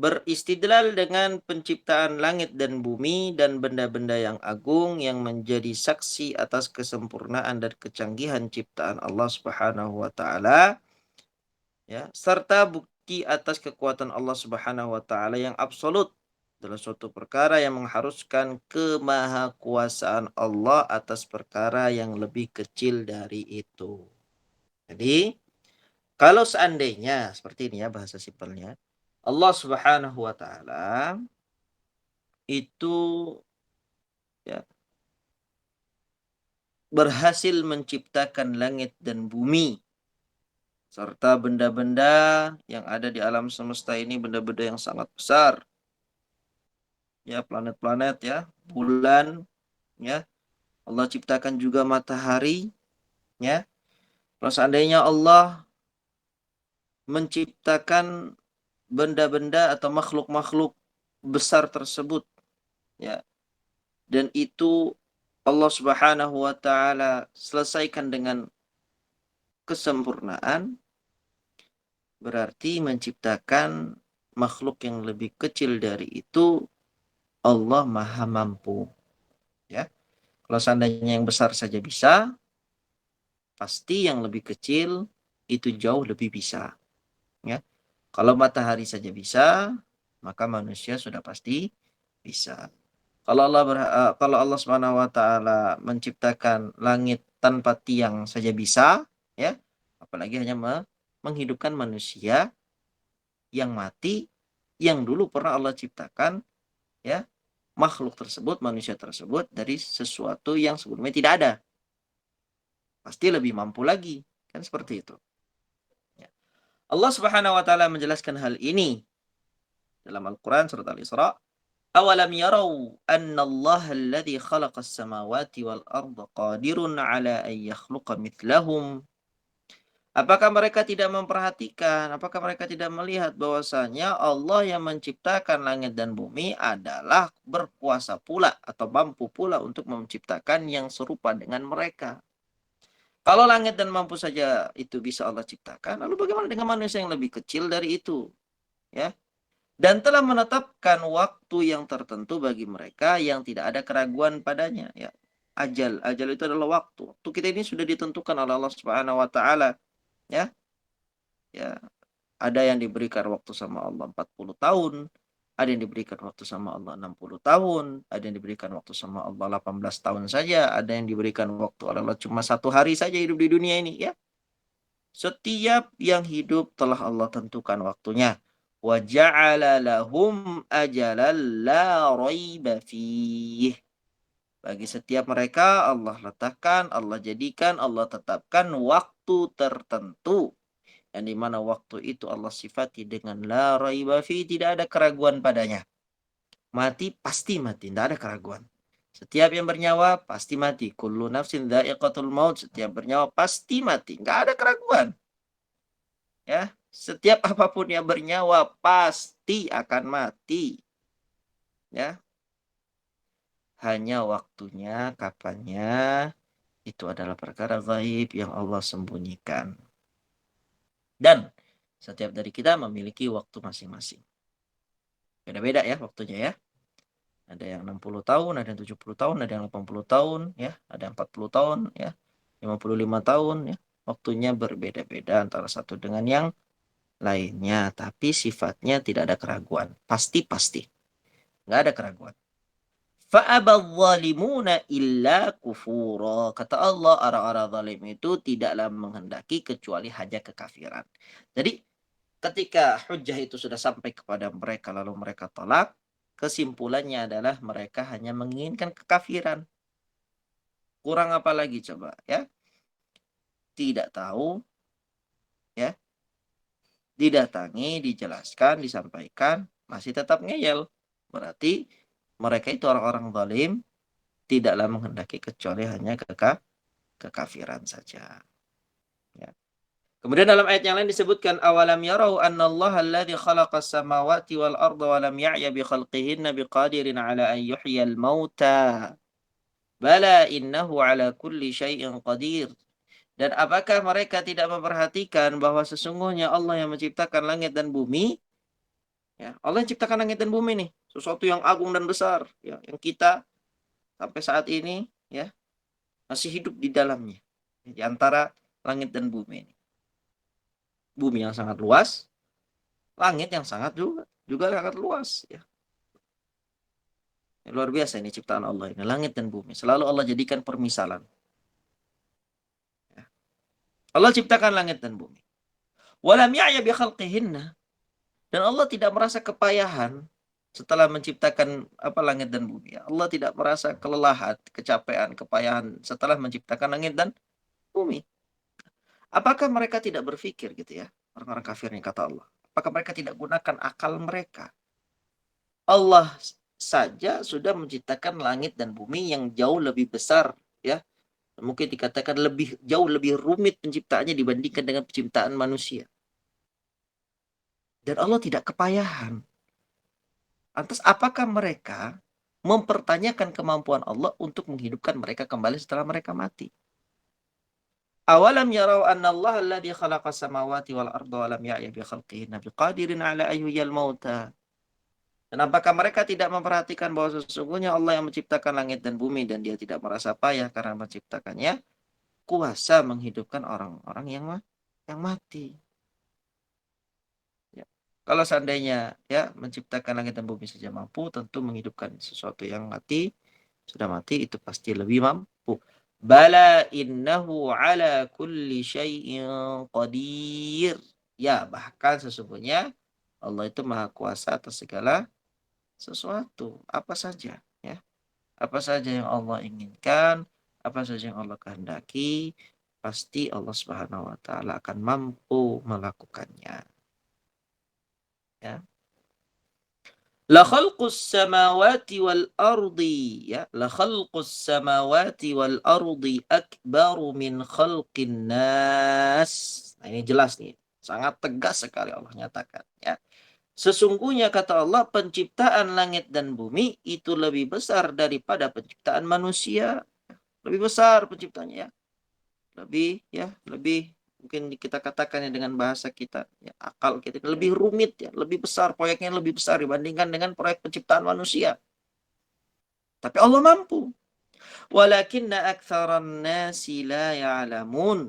beristidlal dengan penciptaan langit dan bumi dan benda-benda yang agung yang menjadi saksi atas kesempurnaan dan kecanggihan ciptaan Allah Subhanahu wa taala, ya, serta bukti atas kekuatan Allah Subhanahu wa taala yang absolut dalam suatu perkara yang mengharuskan kemahakuasaan Allah atas perkara yang lebih kecil dari itu. Jadi, kalau seandainya seperti ini ya bahasa simpelnya, Allah Subhanahu wa taala itu, ya, berhasil menciptakan langit dan bumi serta benda-benda yang ada di alam semesta ini, benda-benda yang sangat besar. Ya, planet-planet ya, bulan ya. Allah ciptakan juga matahari ya. Kalau seandainya Allah menciptakan benda-benda atau makhluk-makhluk besar tersebut, ya, dan itu Allah Subhanahu wa taala selesaikan dengan kesempurnaan, berarti menciptakan makhluk yang lebih kecil dari itu Allah maha mampu. Ya, kalau seandainya yang besar saja bisa, pasti yang lebih kecil itu jauh lebih bisa. Ya, kalau matahari saja bisa, maka manusia sudah pasti bisa. Kalau Allah Subhanahu wa taala menciptakan langit tanpa tiang saja bisa, ya. Apalagi hanya menghidupkan manusia yang mati yang dulu pernah Allah ciptakan, ya. Makhluk tersebut, manusia tersebut dari sesuatu yang sebelumnya tidak ada. Pasti lebih mampu lagi, kan seperti itu. Ya. Allah Subhanahu wa taala menjelaskan hal ini dalam Al-Qur'an surat Al-Isra. أولم يروا أن الله الذي خلق السماوات والأرض قادر على أن يخلق مثلهم. Apakah mereka tidak memperhatikan, apakah mereka tidak melihat bahwasanya Allah yang menciptakan langit dan bumi adalah berkuasa pula atau mampu pula untuk menciptakan yang serupa dengan mereka. Kalau langit dan mampu saja itu bisa Allah ciptakan, lalu bagaimana dengan manusia yang lebih kecil dari itu? Ya, dan telah menetapkan waktu yang tertentu bagi mereka yang tidak ada keraguan padanya, ya. Ajal itu adalah waktu. Waktu kita ini sudah ditentukan oleh Allah Subhanahu wa taala, ya. Ya, ada yang diberikan waktu sama Allah 40 tahun, ada yang diberikan waktu sama Allah 60 tahun, ada yang diberikan waktu sama Allah 18 tahun saja, ada yang diberikan waktu oleh Allah cuma 1 hari saja hidup di dunia ini, ya. Setiap yang hidup telah Allah tentukan waktunya. Wa ja'ala lahum ajalan la raiba fih. Bagi setiap mereka Allah letakkan, Allah jadikan, Allah tetapkan waktu tertentu. Yang dimana waktu itu Allah sifati dengan la raiba fih, tidak ada keraguan padanya. Mati pasti mati, tidak ada keraguan. Setiap yang bernyawa pasti mati. Kullu nafsin dha'iqatul maut. Setiap bernyawa pasti mati. Nggak ada keraguan. Ya, setiap apapun yang bernyawa pasti akan mati. Ya, hanya waktunya, kapannya, itu adalah perkara gaib yang Allah sembunyikan. Dan setiap dari kita memiliki waktu masing-masing. Beda-beda ya waktunya ya. Ada yang 60 tahun, ada yang 70 tahun, ada yang 80 tahun, ya, ada yang 40 tahun, ya, 55 tahun, ya. Waktunya berbeda-beda antara satu dengan yang lainnya, tapi sifatnya tidak ada keraguan. Pasti-pasti. Nggak ada keraguan. Fa'abadzalimuna illa kufura. Kata Allah, orang-orang zalim itu tidaklah menghendaki kecuali hanya kekafiran. Jadi, ketika hujjah itu sudah sampai kepada mereka, lalu mereka tolak, kesimpulannya adalah mereka hanya menginginkan kekafiran. Kurang apa lagi coba, ya? Tidak tahu, ya. Didatangi, dijelaskan, disampaikan, masih tetap ngeyel. Berarti mereka itu orang-orang zalim, tidaklah menghendaki kecuali hanya kekafiran saja. Ya. Kemudian dalam ayat yang lain disebutkan awalam yarau annallaha alladzi khalaqas samawati wal arda wa lam ya'ya bi khalqihinna biqadirin ala an yuhyiyal mauta. Bala innahu ala kulli syai'in qadir. Dan apakah mereka tidak memperhatikan bahwa sesungguhnya Allah yang menciptakan langit dan bumi, ya, Allah yang ciptakan langit dan bumi nih, sesuatu yang agung dan besar, ya, yang kita sampai saat ini, ya, masih hidup di dalamnya, di antara langit dan bumi ini. Bumi yang sangat luas, langit yang sangat juga sangat luas, ya. Luar biasa ini ciptaan Allah ini, langit dan bumi. Selalu Allah jadikan permisalan. Ya. Allah ciptakan langit dan bumi. Walam ya'ya bi khalqihinna. Dan Allah tidak merasa kepayahan setelah menciptakan langit dan bumi. Allah tidak merasa kelelahan, kecapean, kepayahan setelah menciptakan langit dan bumi. Apakah mereka tidak berpikir gitu ya, orang-orang kafir ini kata Allah. Apakah mereka tidak gunakan akal mereka? Allah saja sudah menciptakan langit dan bumi yang jauh lebih besar, ya. Mungkin dikatakan jauh lebih rumit penciptaannya dibandingkan dengan penciptaan manusia. Dan Allah tidak kepayahan. Lantas apakah mereka mempertanyakan kemampuan Allah untuk menghidupkan mereka kembali setelah mereka mati? Awalam yarau anna Allah alladhi khalaqas samawati wal arda wa lam ya'ya bi khalqihinna biqadirin ala ayyil mauta. Dan apakah mereka tidak memperhatikan bahwa sesungguhnya Allah yang menciptakan langit dan bumi dan dia tidak merasa payah karena menciptakannya, kuasa menghidupkan orang-orang yang mati. Ya. Kalau seandainya ya menciptakan langit dan bumi saja mampu, tentu menghidupkan sesuatu yang sudah mati itu pasti lebih mampu. Bala innahu ala kulli syai'in qadir. Ya, bahkan sesungguhnya Allah itu maha kuasa atas segala sesuatu, apa saja, ya. Apa saja yang Allah inginkan, apa saja yang Allah kehendaki, pasti Allah Subhanahu wa taala akan mampu melakukannya, ya. La khalqus samawati wal ardi, ya. La khalqus samawati wal ardi akbaru min khalqin nas. Nah, ini jelas nih. Sangat tegas sekali Allah nyatakan, ya. Sesungguhnya kata Allah, penciptaan langit dan bumi itu lebih besar daripada penciptaan manusia. Lebih besar penciptanya, ya. Lebih mungkin kita katakannya dengan bahasa kita, ya, akal kita lebih rumit, ya, lebih besar, proyeknya lebih besar dibandingkan dengan proyek penciptaan manusia. Tapi Allah mampu. Walakinna aktsaran nasi la ya'lamun.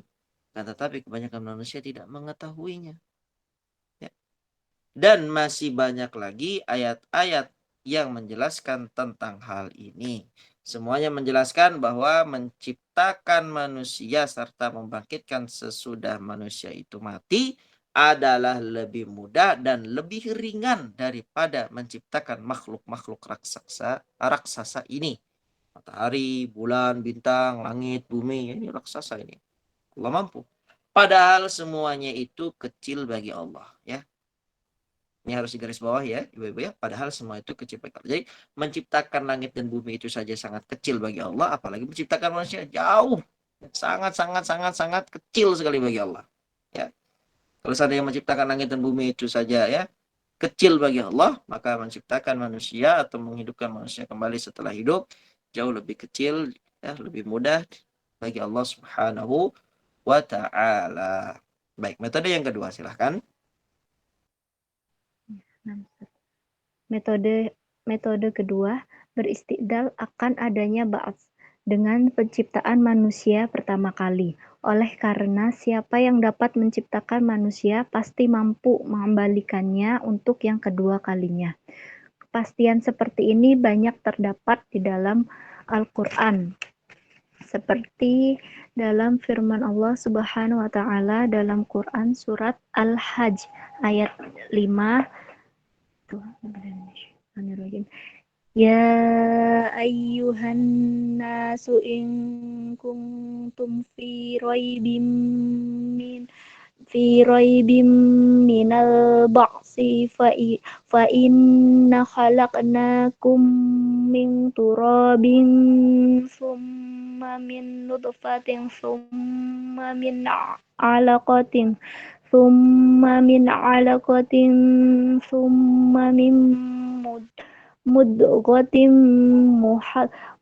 Nah, tetapi kebanyakan manusia tidak mengetahuinya. Ya. Dan masih banyak lagi ayat-ayat yang menjelaskan tentang hal ini. Semuanya menjelaskan bahwa menciptakan manusia serta membangkitkan sesudah manusia itu mati adalah lebih mudah dan lebih ringan daripada menciptakan makhluk-makhluk raksasa ini. Matahari, bulan, bintang, langit, bumi, ini raksasa ini. Allah mampu. Padahal semuanya itu kecil bagi Allah, ya. Ini harus digaris bawah, ya, ibu-ibu, ya. Padahal semua itu kecil bagi Allah. Jadi menciptakan langit dan bumi itu saja sangat kecil bagi Allah, apalagi menciptakan manusia jauh, sangat sangat sangat sangat kecil sekali bagi Allah. Ya. Kalau seandainya menciptakan langit dan bumi itu saja, ya, kecil bagi Allah, maka menciptakan manusia atau menghidupkan manusia kembali setelah hidup jauh lebih kecil, ya, lebih mudah bagi Allah Subhanahu wa taala. Baik, metode yang kedua silahkan. Metode kedua beristidlal akan adanya ba'ats dengan penciptaan manusia pertama kali. Oleh karena siapa yang dapat menciptakan manusia pasti mampu mengembalikannya untuk yang kedua kalinya. Kepastian seperti ini banyak terdapat di dalam Al-Quran. Seperti dalam firman Allah Subhanahu wa taala dalam Quran surat Al-Hajj ayat 5. Ya ayyuhan nasu in kuntum fi raibim minal ba'si fa inna khalaqnakum min turabin summa min nutfatin summa min alaqatin summa min mudghatin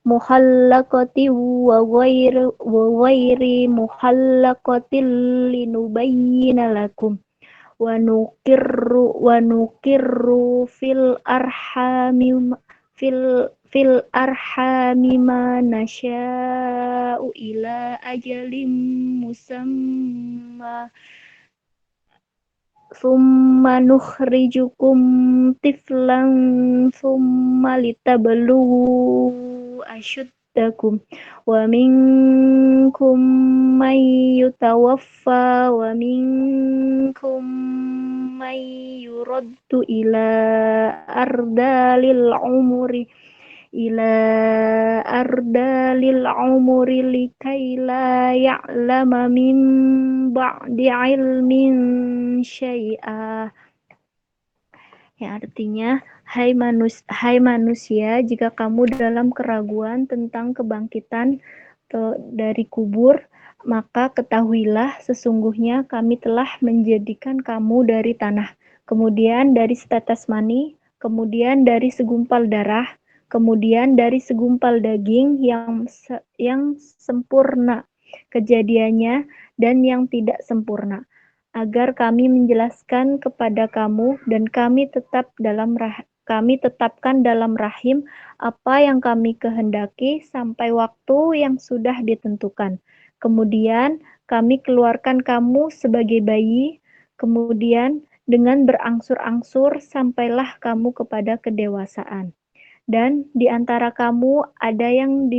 mukhallaqatin wa ghairi mukhallaqatin linubayyina lakum wa nukirru fil arhami ma nasya'u ila ajalin musamma summa nukhrijukum tiflan summa litablu asyuddakum wa minkum man yutawaffa wa minkum man yuraddu ardalil umuri likai la ya'lama min ba'di ilmin syai'a. Yang artinya, hai manusia, jika kamu dalam keraguan tentang kebangkitan dari kubur, maka ketahuilah sesungguhnya kami telah menjadikan kamu dari tanah, kemudian dari setetes mani, kemudian dari segumpal darah, kemudian dari segumpal daging yang sempurna kejadiannya dan yang tidak sempurna, agar kami menjelaskan kepada kamu dan kami tetap dalam kami tetapkan dalam rahim apa yang kami kehendaki sampai waktu yang sudah ditentukan. Kemudian kami keluarkan kamu sebagai bayi, kemudian dengan berangsur-angsur sampailah kamu kepada kedewasaan. Dan di antara kamu ada yang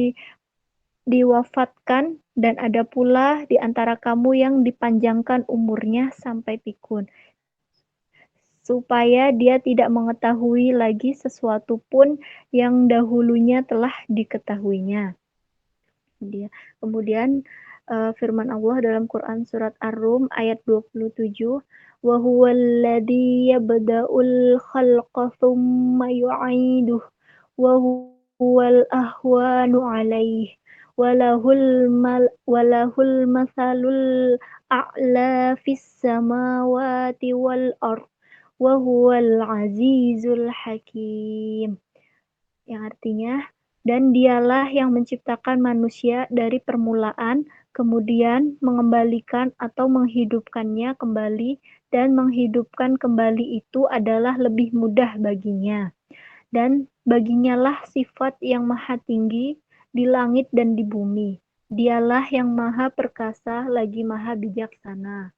diwafatkan dan ada pula di antara kamu yang dipanjangkan umurnya sampai pikun, supaya dia tidak mengetahui lagi sesuatu pun yang dahulunya telah diketahuinya. Kemudian firman Allah dalam Quran surat Ar-Rum ayat 27, wa huwallazi yabda'ul khalqa tsumma yu'iduhu wa huwal ahwanu 'alaihi walahul masalul a'la fis samawati wal ard wa huwal azizul hakim. Yang artinya, dan dialah yang menciptakan manusia dari permulaan, kemudian mengembalikan atau menghidupkannya kembali, dan menghidupkan kembali itu adalah lebih mudah baginya. Dan baginya lah sifat yang maha tinggi di langit dan di bumi. Dialah yang maha perkasa lagi maha bijaksana.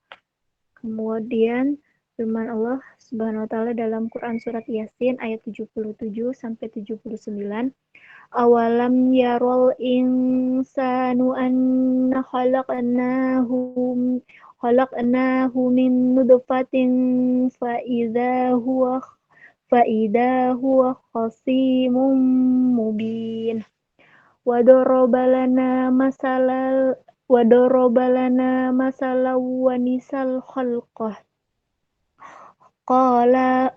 Kemudian firman Allah Subhanahu wa taala dalam Quran surat Yasin ayat 77 sampai 79, awalam yarol insanu anna khalaqnahu min nutfatin fa idza huwa khasimun mubin. Wadorobalana masalah wanisal khalqah. Qala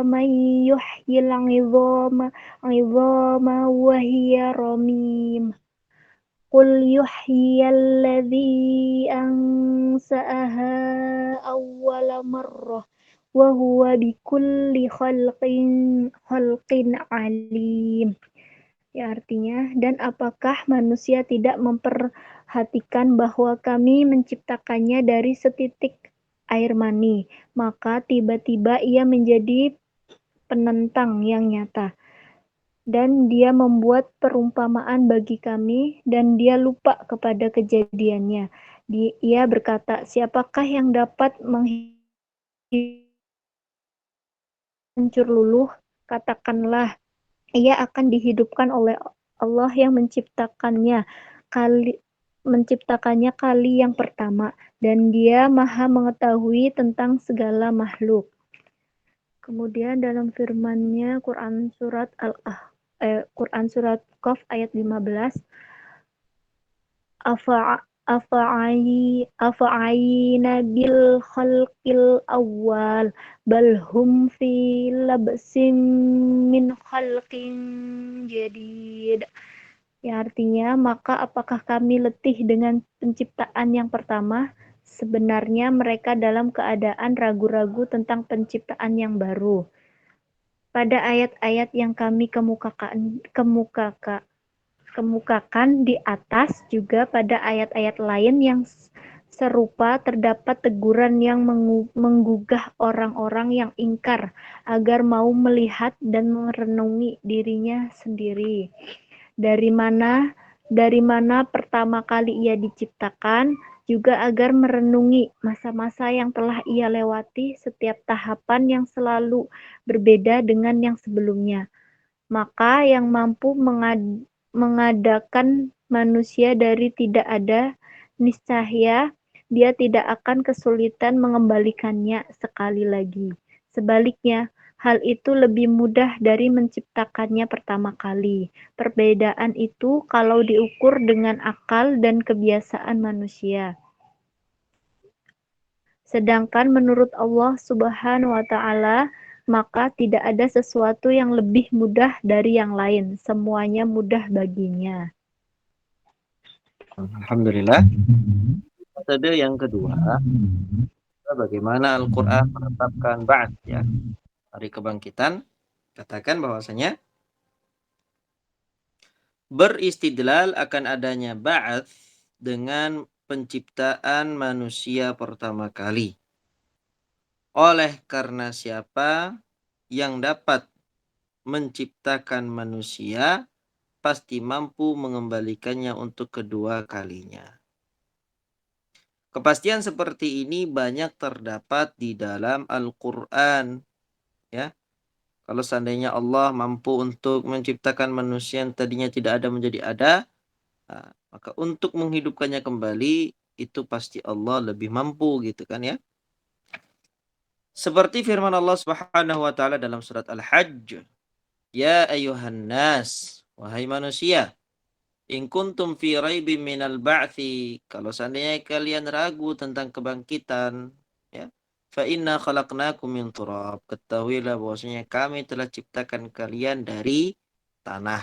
may yuhyil 'idhama wa hiya ramim. Qul yuhyiyalladzi ansa'aha awwala marrah wa huwa bikulli khalqin alim. Ya, artinya, dan apakah manusia tidak memperhatikan bahwa kami menciptakannya dari setitik air mani, maka tiba-tiba ia menjadi penentang yang nyata. Dan dia membuat perumpamaan bagi kami, dan dia lupa kepada kejadiannya. Ia berkata, siapakah yang dapat hancur luluh? Katakanlah, ia akan dihidupkan oleh Allah yang menciptakannya kali yang pertama, dan dia maha mengetahui tentang segala makhluk. Kemudian dalam firman-Nya Quran surat Qaf ayat 15, afa'ayina bil khalqil awal bal hum fi labsin min khalqin jadid. Ya, artinya, maka apakah kami letih dengan penciptaan yang pertama? Sebenarnya mereka dalam keadaan ragu-ragu tentang penciptaan yang baru. Pada ayat-ayat yang kami kemukakan di atas, juga pada ayat-ayat lain yang serupa terdapat teguran yang menggugah orang-orang yang ingkar agar mau melihat dan merenungi dirinya sendiri. Dari mana pertama kali ia diciptakan, juga agar merenungi masa-masa yang telah ia lewati, setiap tahapan yang selalu berbeda dengan yang sebelumnya. Maka yang mampu mengadakan manusia dari tidak ada, niscaya dia tidak akan kesulitan mengembalikannya sekali lagi. Sebaliknya, hal itu lebih mudah dari menciptakannya pertama kali. Perbedaan itu kalau diukur dengan akal dan kebiasaan manusia. Sedangkan menurut Allah Subhanahu wa taala, maka tidak ada sesuatu yang lebih mudah dari yang lain. Semuanya mudah baginya. Alhamdulillah. Metode yang kedua, bagaimana Al-Quran menetapkan ba'ats, ya, hari kebangkitan. Katakan bahwasanya beristidlal akan adanya ba'ats dengan penciptaan manusia pertama kali. Oleh karena siapa yang dapat menciptakan manusia, pasti mampu mengembalikannya untuk kedua kalinya. Kepastian seperti ini banyak terdapat di dalam Al-Quran. Ya, kalau seandainya Allah mampu untuk menciptakan manusia yang tadinya tidak ada menjadi ada, maka untuk menghidupkannya kembali itu pasti Allah lebih mampu gitu kan ya. Seperti firman Allah Subhanahu wa taala dalam surat Al-Hajj, "Ya ayuhan nas, wahai manusia, in kuntum fi raibin minal ba'thi, kalau seandainya kalian ragu tentang kebangkitan, ya, fa inna khalaqnakum min turab, ketahuilah bahwasanya kami telah ciptakan kalian dari tanah.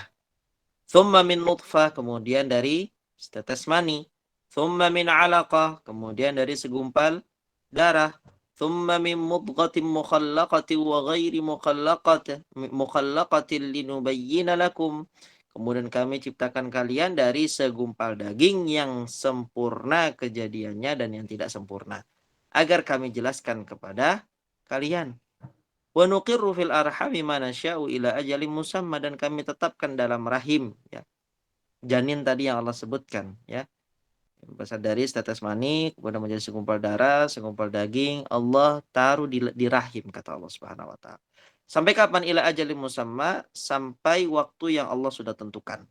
Thumma min nutfah, kemudian dari setetes mani. Thumma min alaqah, kemudian dari segumpal darah. Thumma min mudghatin mukhallaqatin wa ghairi mukhallaqatin linubayyina lakum. Kemudian kami ciptakan kalian dari segumpal daging yang sempurna kejadiannya dan yang tidak sempurna, agar kami jelaskan kepada kalian. Wa nuqirru fil arhami ma nasya'u ila ajalin musamma, dan kami tetapkan dalam rahim, ya, janin tadi yang Allah sebutkan, ya, berasal dari tetes mani kemudian menjadi segumpal darah, segumpal daging, Allah taruh di rahim, kata Allah Subhanahu wa taala. Sampai kapan? Ila ajalin musamma, sampai waktu yang Allah sudah tentukan.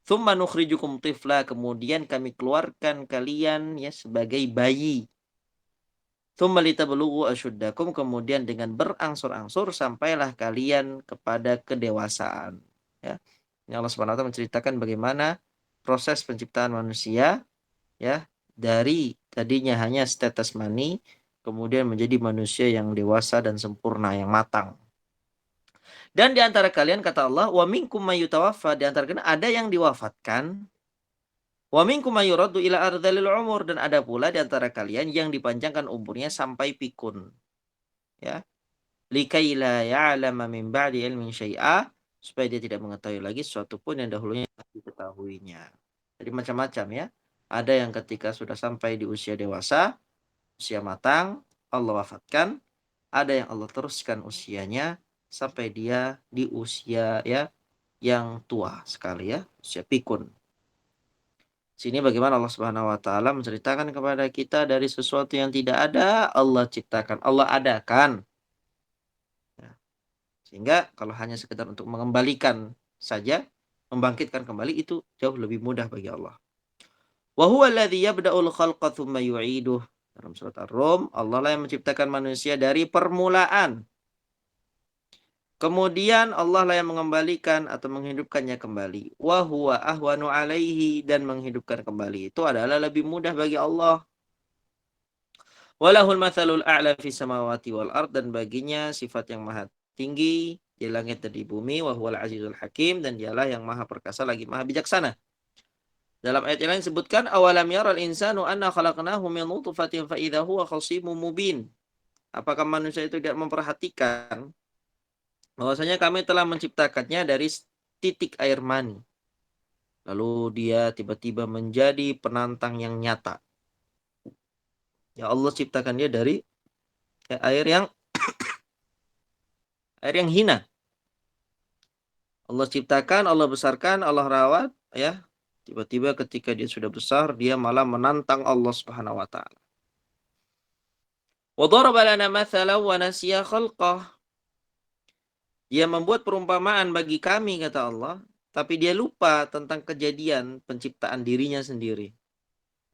Tsumma nukhrijukum tifla, kemudian kami keluarkan kalian ya sebagai bayi. Tsumma litablughu asyuddakum, kemudian dengan berangsur-angsur sampailah kalian kepada kedewasaan. Ya. Ini Allah Subhanahu wa taala menceritakan bagaimana proses penciptaan manusia, ya, dari tadinya hanya setetes mani kemudian menjadi manusia yang dewasa dan sempurna, yang matang. Dan di antara kalian, kata Allah, wa minkum mayyutawaffa, di antara kalian ada yang diwafatkan. Wa minkum mayuraddu ila ardhalil umur, dan ada pula di antara kalian yang dipanjangkan umurnya sampai pikun. Ya. Likai la ya'lama min ba'di ilmin syai'a, supaya dia tidak mengetahui lagi sesuatu pun yang dahulunya diketahuinya. Jadi macam-macam ya. Ada yang ketika sudah sampai di usia dewasa, usia matang, Allah wafatkan. Ada yang Allah teruskan usianya sampai dia di usia ya yang tua sekali ya, usia pikun. Sini bagaimana Allah Subhanahu wa taala menceritakan kepada kita dari sesuatu yang tidak ada, Allah ciptakan, Allah adakan. Ya. Sehingga kalau hanya sekedar untuk mengembalikan saja, membangkitkan kembali, itu jauh lebih mudah bagi Allah. Wa huwa alladhi yabda'ul khalqa tsumma yu'iduh. Dalam surat Ar-Rum, Allah lah yang menciptakan manusia dari permulaan. Kemudian Allah lah yang mengembalikan atau menghidupkannya kembali. Wa huwa ahwanu alaihi, dan menghidupkan kembali itu adalah lebih mudah bagi Allah. Walahul matsalul a'la fis samawati wal ard, dan baginya sifat yang maha tinggi di langit dan di bumi. Wa huwal azizul hakim, dan dialah yang maha perkasa lagi maha bijaksana. Dalam ayat yang lain disebutkan, awalam yaral insanu anna khalaqnahu min nutfatin fa idza huwa khasimun mubin. Apakah manusia itu tidak memperhatikan bahwasanya kami telah menciptakannya dari titik air mani, lalu dia tiba-tiba menjadi penantang yang nyata. Ya, Allah ciptakan dia dari air yang hina. Allah ciptakan, Allah besarkan, Allah rawat, ya. Tiba-tiba ketika dia sudah besar, dia malah menantang Allah Subhanahu wa taala. Wa daraba lana mathalan wa nasiya khalqah. Dia membuat perumpamaan bagi kami, kata Allah, tapi dia lupa tentang kejadian penciptaan dirinya sendiri.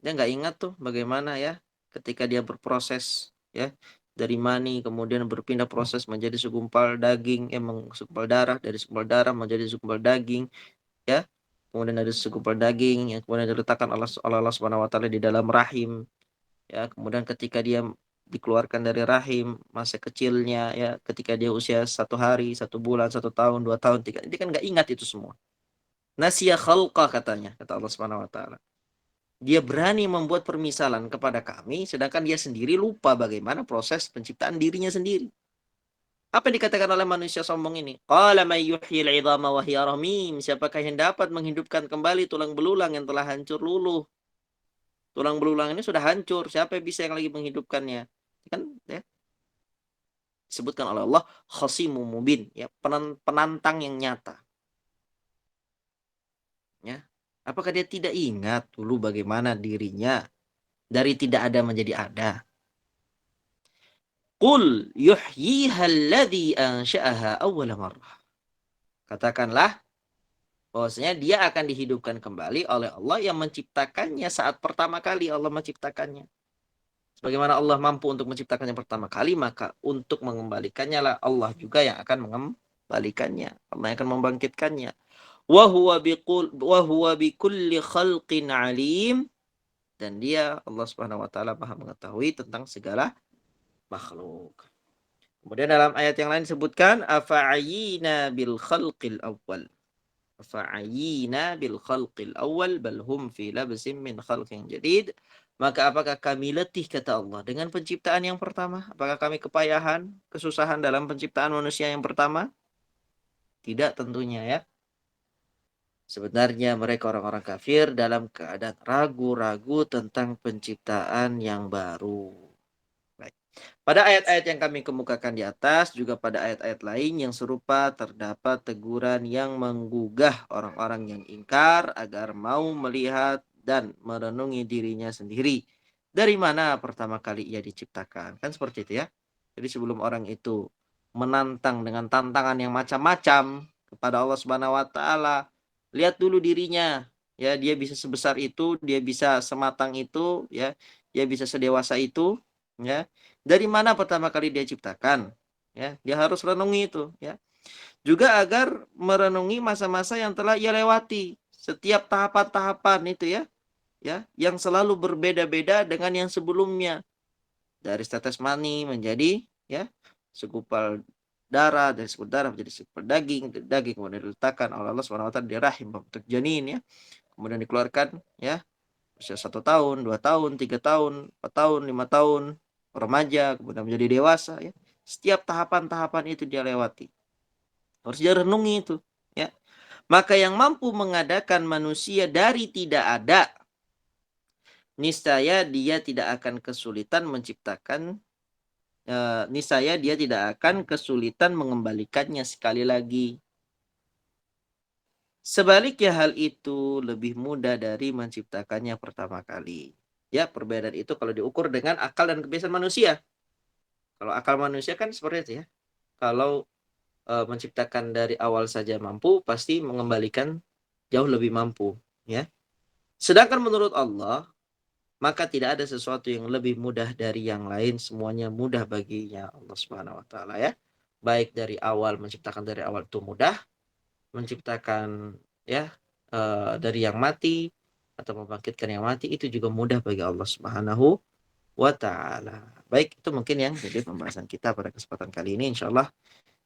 Dia nggak ingat tuh bagaimana ya ketika dia berproses ya dari mani kemudian berpindah proses menjadi segumpal daging, segumpal darah, dari segumpal darah menjadi segumpal daging, ya. Kemudian dari segumpal daging yang kemudian diletakkan oleh Allah Subhanahu wa taala di dalam rahim. Ya, kemudian ketika dia dikeluarkan dari rahim masa kecilnya, ya, ketika dia usia 1 hari, 1 bulan, 1 tahun, 2 tahun, 3, dia kan nggak ingat itu semua. Nasiya khalqah, katanya, kata Allah Subhanahu wa taala. Dia berani membuat permisalan kepada kami sedangkan dia sendiri lupa bagaimana proses penciptaan dirinya sendiri. Apa yang dikatakan oleh manusia sombong ini? Qala may yuhyil 'idhama wa hiya ramim. Siapakah yang dapat menghidupkan kembali tulang belulang yang telah hancur luluh? Tulang belulang ini sudah hancur, siapa yang bisa yang lagi menghidupkannya? Kan ya. disebutkan oleh Allah khasimu mubin, ya, penantang yang nyata. Ya. Apakah dia tidak ingat dulu bagaimana dirinya dari tidak ada menjadi ada? Qul yuhyiha alladhi ansha'aha awwala marrah. Katakanlah bahwasanya dia akan dihidupkan kembali oleh Allah yang menciptakannya saat pertama kali Allah menciptakannya. Sebagaimana Allah mampu untuk menciptakannya pertama kali, maka untuk mengembalikannya lah Allah juga yang akan mengembalikannya. Allah yang akan membangkitkannya. Wa huwa bikulli khalqin alim, dan dia Allah Subhanahu wa taala Maha mengetahui tentang segala makhluk. Kemudian dalam ayat yang lain disebutkan afa'ayina bil khalqil awwal. Afa'ayina bil khalqil awwal bal hum fi labsin min khalqin jadid. Maka apakah kami letih, kata Allah, dengan penciptaan yang pertama? Apakah kami kepayahan, kesusahan dalam penciptaan manusia yang pertama? Tidak tentunya, ya. Sebenarnya mereka orang-orang kafir dalam keadaan ragu-ragu tentang penciptaan yang baru. Baik. Pada ayat-ayat yang kami kemukakan di atas, juga pada ayat-ayat lain yang serupa, terdapat teguran yang menggugah orang-orang yang ingkar agar mau melihat dan merenungi dirinya sendiri. Dari mana pertama kali ia diciptakan? Kan seperti itu, ya. Jadi sebelum orang itu menantang dengan tantangan yang macam-macam kepada Allah Subhanahu wa taala, lihat dulu dirinya. Ya, dia bisa sebesar itu, dia bisa sematang itu, ya. Dia bisa sedewasa itu, ya. Dari mana pertama kali dia ciptakan? Ya, dia harus renungi itu, ya. Juga agar merenungi masa-masa yang telah ia lewati. Setiap tahapan-tahapan itu, ya, yang selalu berbeda-beda dengan yang sebelumnya. Dari tetes mani menjadi, ya, segumpal darah, dari segumpal darah menjadi segumpal daging, dari daging kemudian diletakkan oleh Allah Subhanahu wa taala di rahim bentuk janin, ya. Kemudian dikeluarkan, ya, usia 1 tahun, 2 tahun, 3 tahun, 4 tahun, 5 tahun, remaja, kemudian menjadi dewasa, ya. Setiap tahapan-tahapan itu dia lewati. Harus dia renungi itu, ya. Maka yang mampu mengadakan manusia dari tidak ada, niscaya dia tidak akan kesulitan menciptakan, niscaya dia tidak akan kesulitan mengembalikannya sekali lagi. Sebaliknya hal itu lebih mudah dari menciptakannya pertama kali. Ya, perbedaan itu kalau diukur dengan akal dan kebiasaan manusia. Kalau akal manusia kan seperti itu, ya. Kalau menciptakan dari awal saja mampu, pasti mengembalikan jauh lebih mampu, ya. Sedangkan menurut Allah, maka tidak ada sesuatu yang lebih mudah dari yang lain, semuanya mudah baginya Allah Subhanahu wa taala, ya. Baik dari awal, menciptakan dari awal itu mudah, menciptakan, ya, dari yang mati atau membangkitkan yang mati itu juga mudah bagi Allah Subhanahu wa taala. Baik, itu mungkin yang jadi pembahasan kita pada kesempatan kali ini. Insyaallah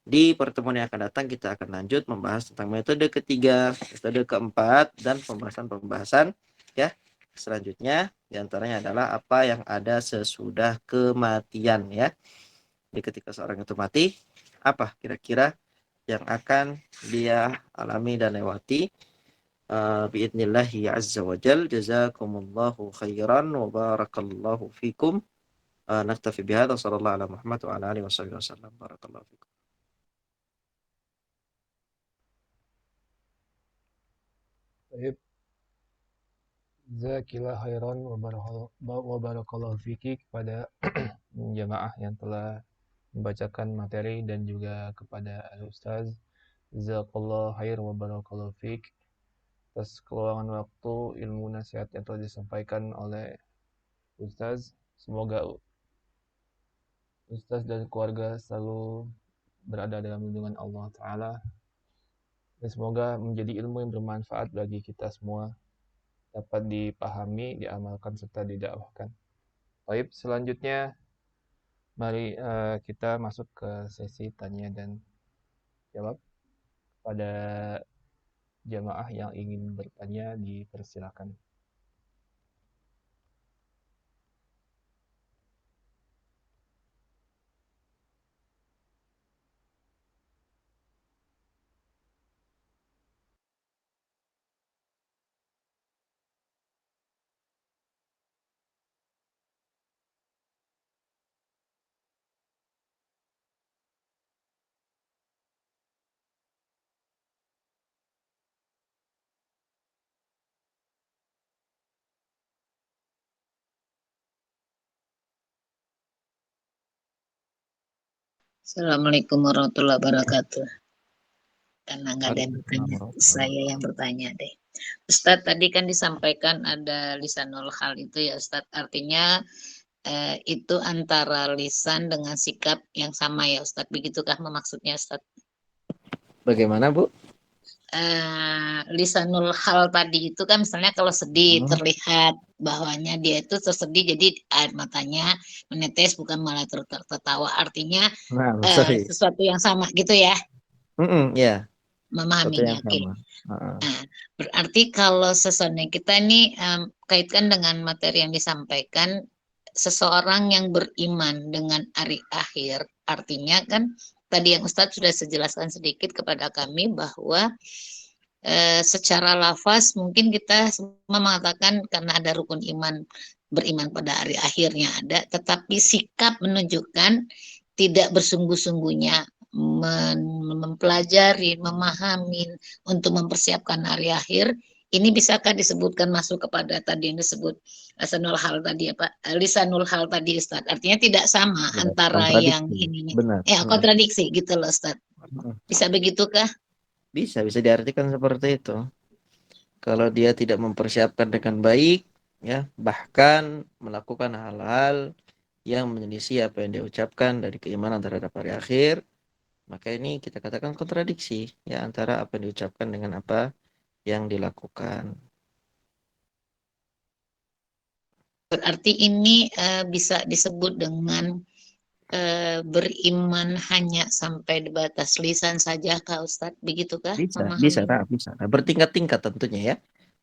di pertemuan yang akan datang kita akan lanjut membahas tentang metode ketiga, metode keempat, dan pembahasan-pembahasan, ya, selanjutnya. Di antaranya adalah apa yang ada sesudah kematian, ya. Jadi ketika seorang itu mati, apa kira-kira yang akan dia alami dan lewati. Biidnillahi azza wa jal. Jazakumullahu khairan wa barakallahu fikum. Naktafi bihadza. Sallallahu ala Muhammad wa ala alihi wasallam. Barakallahu fikum. Baik, Zakillah khairan wa barakallahu fiki kepada jamaah yang telah membacakan materi dan juga kepada Al-Ustaz. Jazakallah khair wa barakallahu fik atas keluangan waktu, ilmu nasihat yang telah disampaikan oleh Ustaz. Semoga Ustaz dan keluarga selalu berada dalam lindungan Allah Ta'ala, dan semoga menjadi ilmu yang bermanfaat bagi kita semua, dapat dipahami, diamalkan, serta didakwahkan. Baik, selanjutnya mari kita masuk ke sesi tanya dan jawab. Pada jamaah yang ingin bertanya dipersilakan. Assalamualaikum warahmatullahi wabarakatuh. Karena nggak ada yang Waalaikumsalam bertanya, warahmatullahi saya wabarakatuh. yang bertanya deh. Ustadz tadi kan disampaikan ada lisanul hal itu ya Ustadz. Artinya itu antara lisan dengan sikap yang sama ya Ustadz. Begitukah maksudnya Ustadz? Bagaimana, Bu? Lisanul hal tadi itu kan misalnya kalau sedih Hmm. terlihat bahwanya dia itu tersedih jadi air matanya menetes bukan malah tertawa. Artinya Nah, sorry. sesuatu yang sama gitu ya Ya, sesuatu memahaminya. yang Oke. sama. Nah, berarti kalau sesuatu kita ini kaitkan dengan materi yang disampaikan, seseorang yang beriman dengan hari akhir, artinya kan tadi yang Ustadz sudah sejelaskan sedikit kepada kami bahwa secara lafaz mungkin kita semua mengatakan karena ada rukun iman beriman pada hari akhirnya ada, tetapi sikap menunjukkan tidak bersungguh-sungguhnya mempelajari, memahami untuk mempersiapkan hari akhir. Ini bisakah disebutkan masuk kepada tadi yang disebut lisanul hal tadi ya Pak? Lisanul hal tadi Ustaz. Artinya tidak sama Ya, antara yang kontradiksi. ini. Benar. Ya, kontradiksi gitu loh Ustaz. Bisa begitukah? Bisa diartikan seperti itu. Kalau dia tidak mempersiapkan dengan baik, ya, bahkan melakukan hal-hal yang menyelisih apa yang dia ucapkan dari keimanan terhadap hari akhir, maka ini kita katakan kontradiksi ya antara apa yang diucapkan dengan apa yang dilakukan. Berarti ini bisa disebut dengan beriman hanya sampai di batas lisan saja Kak Ustadz, begitukah Bisa, memahaminya? bisa. Nah, bertingkat-tingkat tentunya ya. Ya,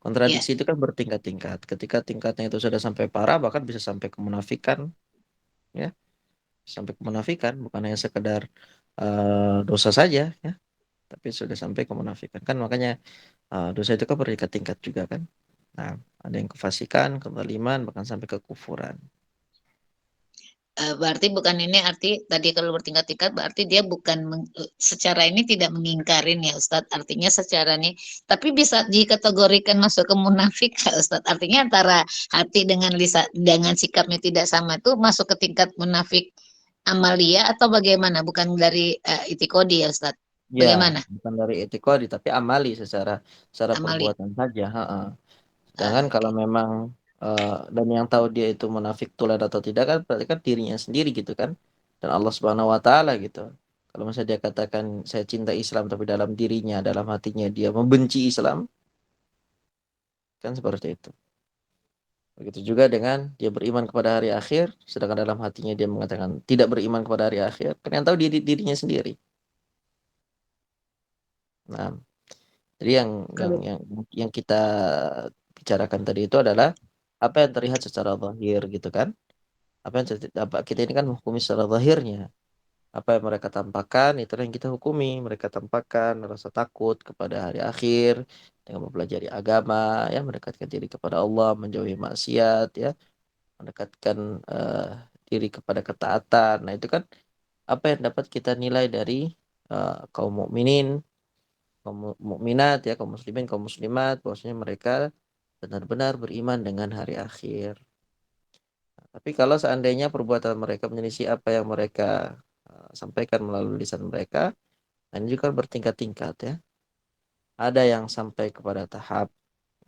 Kontradiksi itu kan bertingkat-tingkat. Ketika tingkatnya itu sudah sampai parah, bahkan bisa sampai kemunafikan, ya, sampai kemunafikan, bukan hanya sekedar dosa saja, ya, tapi sudah sampai kemunafikan. Kan makanya dosa itu kan bertingkat-tingkat juga kan. Nah, ada yang kefasikan, kezaliman, bahkan sampai kekufuran. berarti bukan ini arti tadi kalau bertingkat-tingkat berarti dia bukan secara ini tidak mengingkarin ya Ustadz. Artinya secara ini, tapi bisa dikategorikan masuk ke munafik ya Ustadz. Artinya antara hati dengan lisan dengan sikapnya tidak sama itu masuk ke tingkat munafik amalia atau bagaimana? Bukan dari itikodi ya Ustadz. Ya, Bagaimana? bukan dari etikodi, tapi amali secara Amali. perbuatan saja. Sedangkan kalau Oke. memang dan yang tahu dia itu munafik tulen atau tidak kan berarti kan dirinya sendiri gitu kan. Dan Allah Subhanahu wa taala gitu. Kalau misalnya dia katakan saya cinta Islam tapi dalam dirinya, dalam hatinya dia membenci Islam, kan seperti itu. Begitu juga dengan dia beriman kepada hari akhir, sedangkan dalam hatinya dia mengatakan tidak beriman kepada hari akhir, kan yang tahu dirinya sendiri. Nah, jadi Kalau yang kita bicarakan tadi itu adalah apa yang terlihat secara zahir gitu kan. Apa kita ini kan menghukumi secara zahirnya. Apa yang mereka tampakkan itu yang kita hukumi. Mereka tampakkan rasa takut kepada hari akhir dengan mempelajari agama, ya, mendekatkan diri kepada Allah, menjauhi maksiat, ya, mendekatkan diri kepada ketaatan. Nah, itu kan apa yang dapat kita nilai dari kaum mukminin, kaum mukminat, ya, kaum muslimin, kaum muslimat, bahwasanya mereka benar-benar beriman dengan hari akhir. Tapi kalau seandainya perbuatan mereka menyelisih apa yang mereka sampaikan melalui lisan mereka, ini juga bertingkat-tingkat ya. Ada yang sampai kepada tahap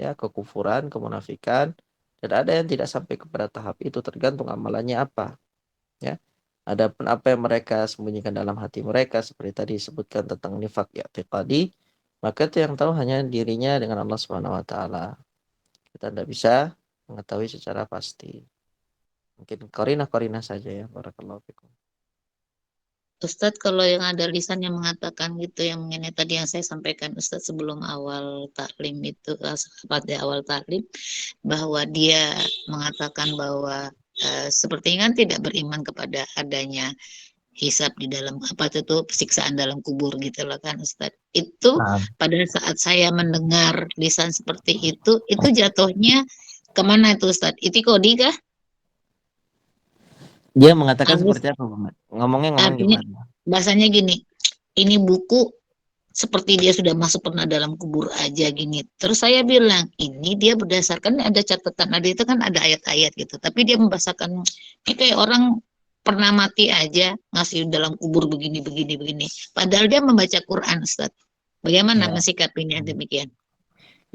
ya kekufuran, kemunafikan, dan ada yang tidak sampai kepada tahap itu tergantung amalannya apa. Ya. Adapun apa yang mereka sembunyikan dalam hati mereka seperti tadi disebutkan tentang nifak i'tiqadi, maka itu yang tahu hanya dirinya dengan Allah Subhanahu wa taala. Kita tidak bisa mengetahui secara pasti. Mungkin korina saja ya. Barakallahu fikum. Ustadz, kalau yang ada lisan yang mengatakan gitu, yang mengenai tadi yang saya sampaikan Ustadz sebelum awal taklim itu, pada awal taklim, bahwa dia mengatakan bahwa sepertinya kan tidak beriman kepada adanya hisab di dalam apa itu tuh siksaan dalam kubur gitu loh kan Ustadz. Itu Nah, pada saat saya mendengar lisan seperti itu jatuhnya kemana itu Ustadz? Itikodi kah? dia mengatakan Harus seperti apa, Bang? Ngomong artinya gimana? bahasanya gini, ini buku seperti dia sudah masuk pernah dalam kubur aja gini. Terus saya bilang, ini dia berdasarkan ada catatan, ada itu kan ada ayat-ayat gitu. Tapi dia membahasakan, ini kayak orang pernah mati aja ngasih dalam kubur begini. Padahal dia membaca Quran, Ustaz. Bagaimana Ya. mensikapinya demikian?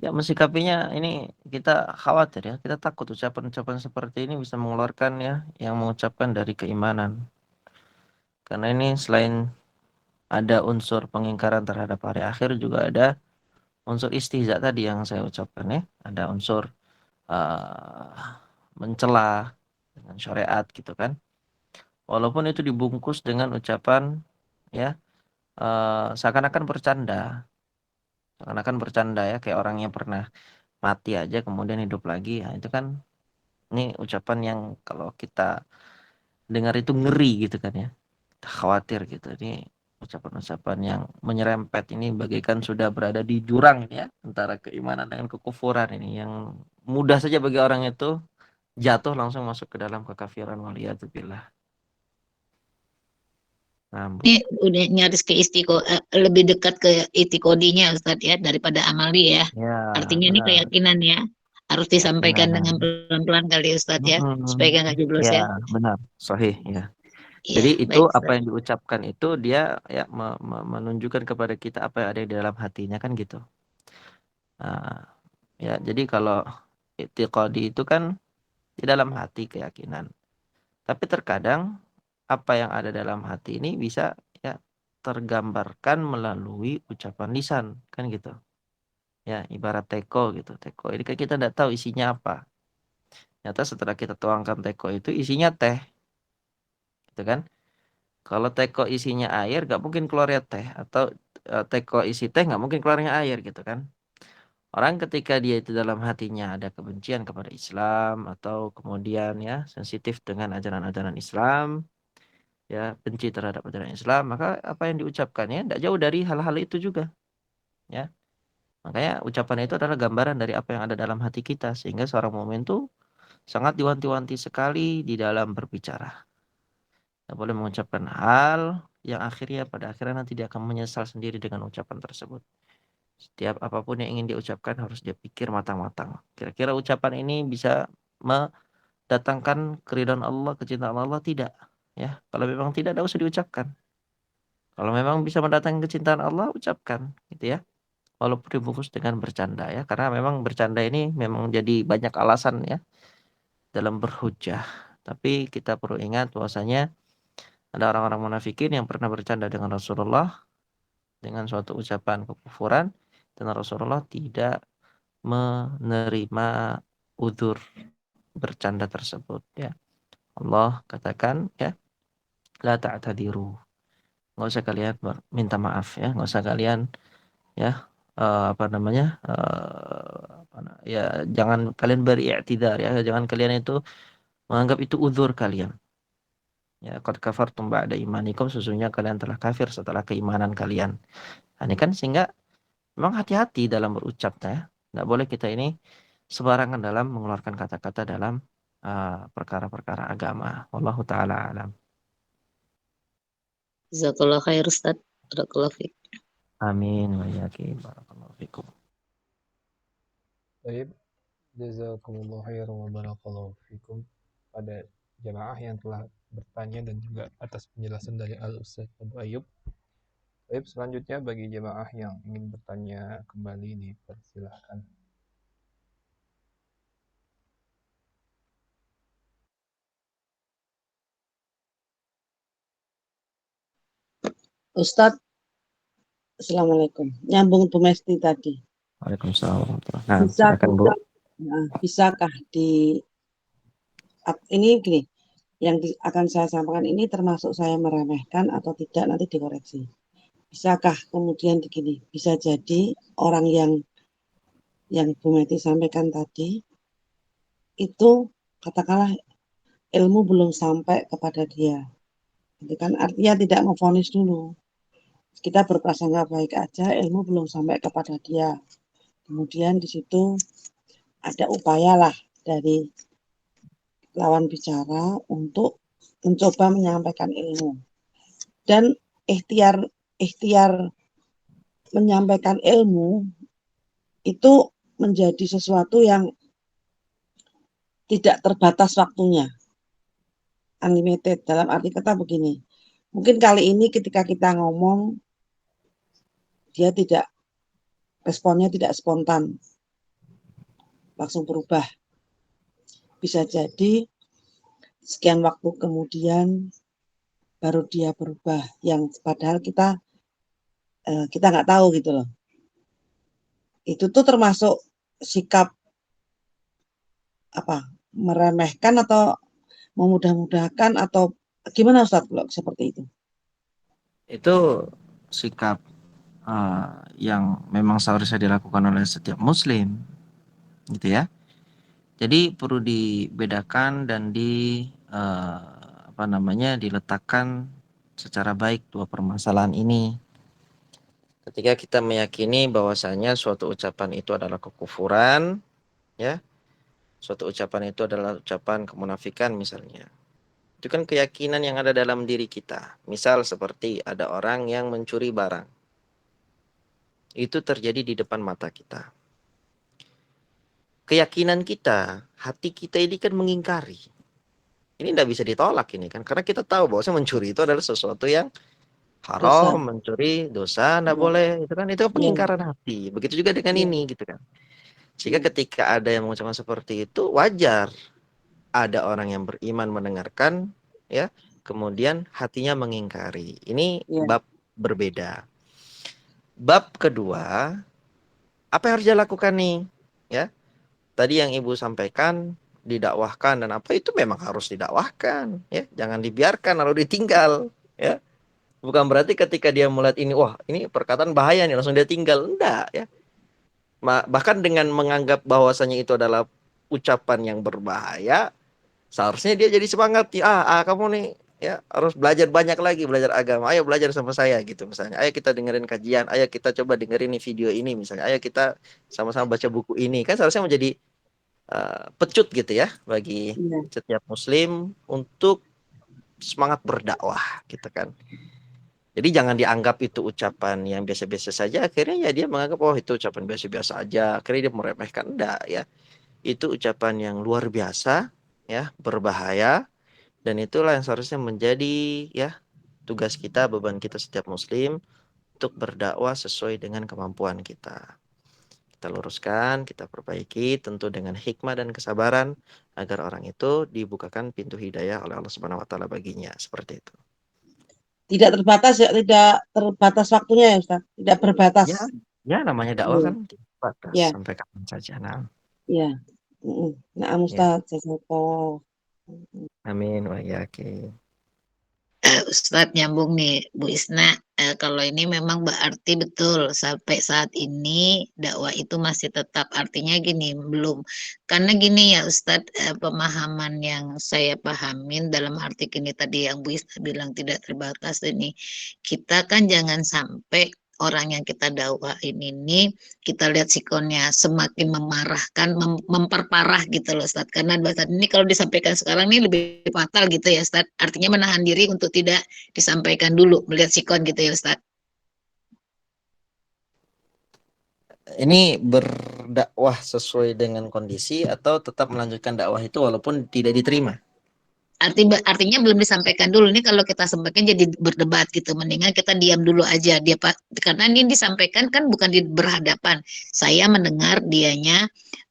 Ya, mensikapinya ini kita khawatir ya, kita takut ucapan-ucapan seperti ini bisa mengeluarkan ya yang mengucapkan dari keimanan. Karena ini selain ada unsur pengingkaran terhadap hari akhir, juga ada unsur istihza tadi yang saya ucapkan ya. Ada unsur mencela dengan syariat gitu kan. Walaupun itu dibungkus dengan ucapan ya seakan-akan bercanda. Seakan-akan bercanda ya, kayak orang yang pernah mati aja kemudian hidup lagi. Nah, itu kan ini ucapan yang kalau kita dengar itu ngeri gitu kan ya. Kita khawatir gitu. Ini ucapan-ucapan yang menyerempet ini bagaikan sudah berada di jurang ini ya, antara keimanan dengan kekufuran ini, yang mudah saja bagi orang itu jatuh langsung masuk ke dalam kekafiran, waliyadzubillah. Nah, Bu. Ini udah nyaris ke lebih dekat ke itikodinya, Ustaz ya, daripada amali ya. Ya, Artinya ini benar. keyakinan ya. Harus disampaikan Keyakinan. dengan pelan-pelan kali Ustaz ya, supaya nggak jeblos Ya, ya. benar. Sahih ya. Iya, Jadi itu baik apa Ustaz. yang diucapkan itu dia ya menunjukkan kepada kita apa yang ada di dalam hatinya kan gitu. Nah, ya jadi kalau i'tiqadi itu kan di dalam hati keyakinan. Tapi terkadang apa yang ada dalam hati ini bisa ya tergambarkan melalui ucapan lisan kan gitu. Ya, ibarat teko gitu. Teko ini kan kita tidak tahu isinya apa. Ternyata setelah kita tuangkan teko itu isinya teh, gitu kan? Kalau teko isinya air, nggak mungkin keluarnya teh. Atau teko isi teh, nggak mungkin keluarnya air, gitu kan? Orang ketika dia itu dalam hatinya ada kebencian kepada Islam, atau kemudian ya sensitif dengan ajaran-ajaran Islam, ya benci terhadap ajaran Islam, maka apa yang diucapkannya tidak jauh dari hal-hal itu juga, ya. Makanya ucapan itu adalah gambaran dari apa yang ada dalam hati kita, sehingga seorang mukmin itu sangat diwanti-wanti sekali di dalam berbicara. Tidak boleh mengucapkan hal yang akhirnya pada akhirnya nanti dia akan menyesal sendiri dengan ucapan tersebut. Setiap apapun yang ingin diucapkan harus dia pikir matang-matang. Kira-kira ucapan ini bisa mendatangkan keridhaan Allah, kecintaan Allah? Tidak. Ya, kalau memang tidak usah diucapkan. Kalau memang bisa mendatangkan kecintaan Allah, ucapkan, gitu ya. Walaupun dibungkus dengan bercanda ya, karena memang bercanda ini memang jadi banyak alasan ya dalam berhujjah. Tapi kita perlu ingat bahwasanya ada orang-orang munafikin yang pernah bercanda dengan Rasulullah dengan suatu ucapan kekufuran, dan Rasulullah tidak menerima udzur bercanda tersebut ya. Allah katakan ya, la ta'tadiru. Nggak usah kalian minta maaf ya, nggak usah kalian ya apa namanya? Ya jangan kalian beri'tidar ya, jangan kalian itu menganggap itu udzur kalian. Ya, qad kafartum ba'da imanikum, sesungguhnya kalian telah kafir setelah keimanan kalian. Nah, ini kan sehingga memang hati-hati dalam berucap ya. Nggak boleh kita ini sembarangan dalam mengeluarkan kata-kata dalam perkara-perkara agama. Wallahu taala alam. Jazakallah khair Ustaz. Barakallahu fiik. Amin wa iyyakum. Barakallahu fikum. Baik, jazakumullah khairan wa barakallahu fikum pada jamaah yang telah bertanya dan juga atas penjelasan dari Al-Ustaz Abu Ayyub. Baik, selanjutnya bagi jamaah yang ingin bertanya kembali dipersilahkan. Ustadz, Assalamualaikum. Nyambung Bu Mesti tadi. Waalaikumsalam. Nah, silakan Bu. Bisakah ini gini, yang akan saya sampaikan ini termasuk saya meremehkan atau tidak, nanti dikoreksi. Bisakah kemudian begini, bisa jadi orang yang Bu Mesti sampaikan tadi itu katakanlah ilmu belum sampai kepada dia. Itu kan artinya tidak memvonis dulu. Kita berprasangka baik aja, ilmu belum sampai kepada dia. Kemudian di situ ada upaya lah dari lawan bicara untuk mencoba menyampaikan ilmu. Dan ikhtiar menyampaikan ilmu itu menjadi sesuatu yang tidak terbatas waktunya. unlimited dalam arti kata begini. Mungkin kali ini ketika kita ngomong, dia tidak, responnya tidak spontan, langsung berubah. Bisa jadi sekian waktu kemudian baru dia berubah, yang padahal kita nggak tahu gitu loh. Itu tuh termasuk sikap apa, meremehkan atau memudah-mudahkan atau gimana Ustadz kalau seperti itu? Itu sikap yang memang seharusnya dilakukan oleh setiap muslim, gitu ya. Jadi perlu dibedakan dan diletakkan secara baik dua permasalahan ini. Ketika kita meyakini bahwasanya suatu ucapan itu adalah kekufuran, ya, suatu ucapan itu adalah ucapan kemunafikan misalnya. Itu kan keyakinan yang ada dalam diri kita. Misal seperti ada orang yang mencuri barang. Itu terjadi di depan mata kita. Keyakinan kita, hati kita ini kan mengingkari. Ini tidak bisa ditolak ini kan. Karena kita tahu bahwa mencuri itu adalah sesuatu yang haram, Dosa. mencuri, dosa, tidak Ya. boleh. Itu kan pengingkaran Ya. hati. Begitu juga dengan Ya. ini gitu kan. Sehingga Ya. ketika ada yang mengucapkan seperti itu, wajar. Ada orang yang beriman mendengarkan, ya, kemudian hatinya mengingkari. Ini Ya. bab berbeda. Bab kedua, apa yang harus dia lakukan nih? Ya, tadi yang Ibu sampaikan, didakwahkan dan apa itu memang harus didakwahkan, ya. Jangan dibiarkan lalu ditinggal, ya. Bukan berarti ketika dia melihat ini, wah, ini perkataan bahaya nih, langsung dia tinggal. Enggak, ya. Bahkan dengan menganggap bahwasanya itu adalah ucapan yang berbahaya, seharusnya dia jadi semangat, ya, kamu nih, ya, harus belajar banyak lagi, belajar agama. Ayo belajar sama saya gitu misalnya. Ayo kita dengerin kajian, ayo kita coba dengerin nih video ini misalnya. Ayo kita sama-sama baca buku ini. Kan seharusnya menjadi pecut gitu ya bagi Ya. setiap muslim untuk semangat berdakwah gitu kan. Jadi jangan dianggap itu ucapan yang biasa-biasa saja, akhirnya ya dia menganggap oh itu ucapan biasa-biasa aja, akhirnya dia meremehkan. Enggak, ya. Itu ucapan yang luar biasa, ya, berbahaya, dan itulah yang seharusnya menjadi, ya, tugas kita, beban kita setiap muslim untuk berdakwah sesuai dengan kemampuan kita. Kita luruskan, kita perbaiki, tentu dengan hikmah dan kesabaran agar orang itu dibukakan pintu hidayah oleh Allah Subhanahu wa taala baginya, seperti itu. Tidak terbatas ya, tidak terbatas waktunya ya Ustaz, tidak berbatas. Ya namanya dakwah kan tidak terbatas, Ya. sampai kapan saja. Nah. Ya. Nah, Ustaz, jazakallah. Amin wa iyaki. Ustadz nyambung nih Bu Isna, kalau ini memang berarti betul sampai saat ini dakwah itu masih tetap, artinya gini, belum, karena gini ya Ustadz, pemahaman yang saya pahamin dalam arti ini tadi yang Bu Isna bilang tidak terbatas ini, kita kan jangan sampai orang yang kita dakwain ini kita lihat sikonnya semakin memarahkan, memperparah gitu loh Ustadz. Karena Ustadz ini kalau disampaikan sekarang ini lebih fatal gitu ya Ustadz. Artinya menahan diri untuk tidak disampaikan dulu, melihat sikon gitu ya Ustadz. Ini berdakwah sesuai dengan kondisi atau tetap melanjutkan dakwah itu walaupun tidak diterima? Artinya belum disampaikan dulu. Ini kalau kita sampaikan jadi berdebat gitu, mendingan kita diam dulu aja dia Pak, karena ini disampaikan kan bukan di berhadapan. Saya mendengar dianya,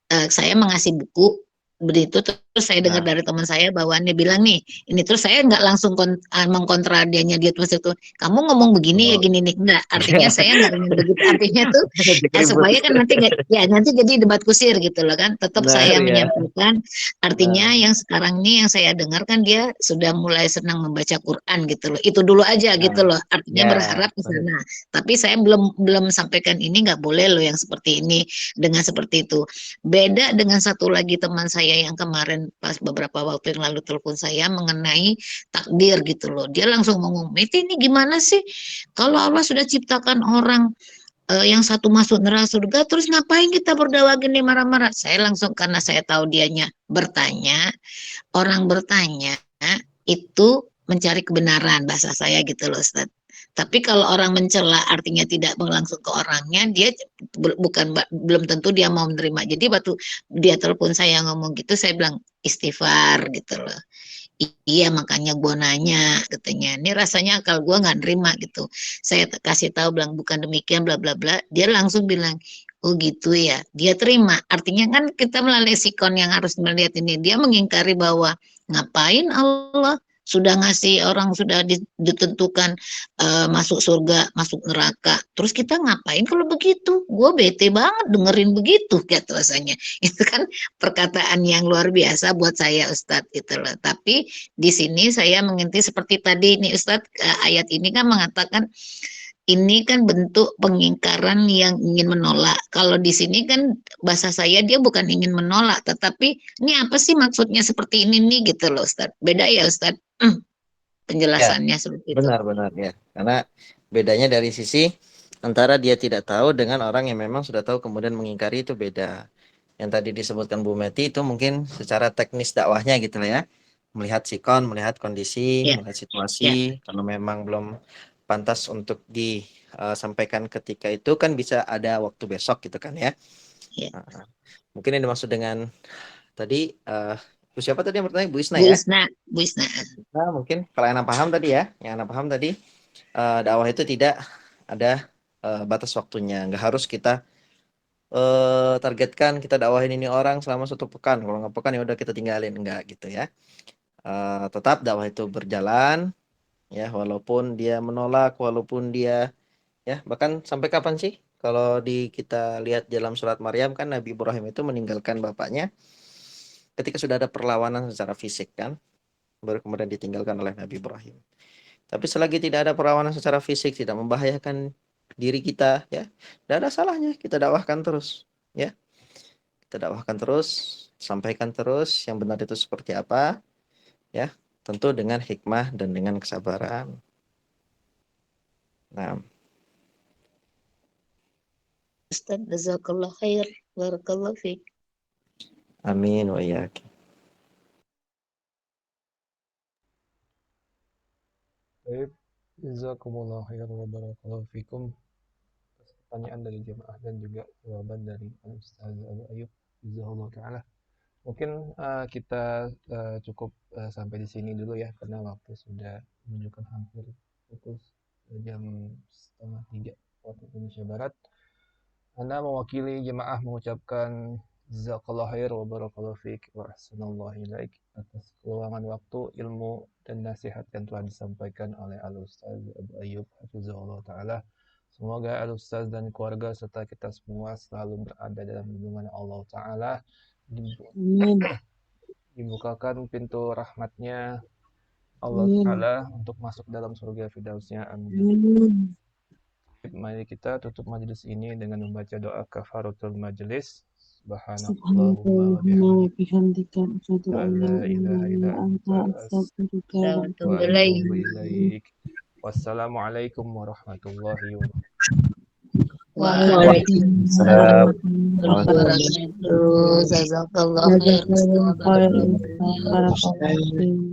saya mengasih buku begitu, terus saya dengar dari teman saya bahwa dia bilang nih ini, terus saya nggak langsung mengkontra dianya, dia terus itu kamu ngomong begini ya gini nih, enggak, artinya saya nggak ingin begitu, artinya tuh supaya kan nanti nanti jadi debat kusir gitu loh kan, tetap saya menyampaikan, artinya yang sekarang ini yang saya dengar kan dia sudah mulai senang membaca Quran gitu loh, itu dulu aja gitu loh, artinya berharap ke sana, tapi saya belum sampaikan ini nggak boleh loh yang seperti ini dengan seperti itu. Beda dengan satu lagi teman saya yang kemarin pas beberapa waktu yang lalu telepon saya mengenai takdir gitu loh. Dia langsung ngomong, "Meti ini gimana sih? Kalau Allah sudah ciptakan orang yang satu masuk neraka surga, terus ngapain kita berdakwah gini marah-marah?" Saya langsung, karena saya tahu dianya bertanya, orang bertanya itu mencari kebenaran, bahasa saya gitu loh Ustaz. Tapi kalau orang mencela artinya tidak langsung ke orangnya, dia belum tentu dia mau menerima. Jadi waktu dia telepon saya ngomong gitu, saya bilang istighfar gitu loh. Iya makanya gue nanya katanya. Ini rasanya akal gue nggak nerima gitu. Saya kasih tahu bilang bukan demikian bla bla bla. Dia langsung bilang, oh gitu ya. Dia terima. Artinya kan kita melalui sikon yang harus melihat ini. Dia mengingkari bahwa ngapain Allah sudah ngasih orang sudah ditentukan masuk surga, masuk neraka. Terus kita ngapain kalau begitu? Gue bete banget dengerin begitu kayak rasanya. Itu kan perkataan yang luar biasa buat saya Ustadz gitu loh. Tapi di sini saya menginti seperti tadi nih Ustadz, ayat ini kan mengatakan ini kan bentuk pengingkaran yang ingin menolak. Kalau di sini kan bahasa saya dia bukan ingin menolak, tetapi ini apa sih maksudnya seperti ini nih gitu loh Ustadz. Beda ya Ustadz. Ya, Penjelasannya seperti itu. benar-benar ya. Karena bedanya dari sisi antara dia tidak tahu dengan orang yang memang sudah tahu kemudian mengingkari itu beda. Yang tadi disebutkan Bu Meti itu mungkin secara teknis dakwahnya gitu lah ya. Melihat sikon, melihat kondisi, Ya, melihat ya, situasi. Kalau memang belum pantas untuk disampaikan ketika itu kan bisa ada waktu besok gitu kan ya. ya. Nah, mungkin yang dimaksud dengan tadi Bu siapa tadi yang bertanya? Bu Isna Bu ya. Isna, Bu Isna. Nah, mungkin kalau yang Anda paham tadi ya, yang Anda paham tadi dakwah itu tidak ada batas waktunya. Nggak harus kita targetkan kita dakwahin ini orang selama 1 pekan. Kalau nggak pekan ya udah kita tinggalin, enggak gitu ya. Tetap dakwah itu berjalan ya, walaupun dia menolak, walaupun dia ya bahkan sampai kapan sih? Kalau kita lihat dalam surat Maryam kan Nabi Ibrahim itu meninggalkan bapaknya ketika sudah ada perlawanan secara fisik kan, baru kemudian ditinggalkan oleh Nabi Ibrahim. Tapi selagi tidak ada perlawanan secara fisik, tidak membahayakan diri kita, ya, tidak ada salahnya kita dakwahkan terus, ya. Kita dakwahkan terus, sampaikan terus yang benar itu seperti apa, ya. Tentu dengan hikmah dan dengan kesabaran. Nah, Ustaz, jazakallah khair. Barakallah fiik. amin wa iyyak. Baik, jazakumullah khair wa barakallahu fikum. Pertanyaan dari jemaah dan juga jawaban dari Ustaz Abu Ayyub Jazakallah ta'ala. Mungkin kita cukup sampai di sini dulu ya, karena waktu sudah menunjukkan hampir pukul jam 2:30 waktu Indonesia Barat. Anda mewakili jemaah mengucapkan jazakallah khair wa barakallahu fiik wa ahsanallahu ilaik atas keluangan waktu, ilmu dan nasihat yang telah disampaikan oleh Al-Ustaz Abu Ayyub hafizahullah ta'ala. Semoga Al-Ustaz dan keluarga serta kita semua selalu berada dalam lindungan Allah Ta'ala. Dibukakan pintu rahmatnya Allah Ta'ala untuk masuk dalam surga firdausnya. Amin. Mari kita tutup majelis ini dengan membaca doa kafaratul majelis. Subhanallahumma wa bihamdika asyhadu an la ilaha illa anta astaghfiruka wa atubu ilaik. Wassalamualaikum warahmatullahi wabarakatuh. Waalaikumsalam warahmatullahi wabarakatuh. Jazakallah khair. Barakallahu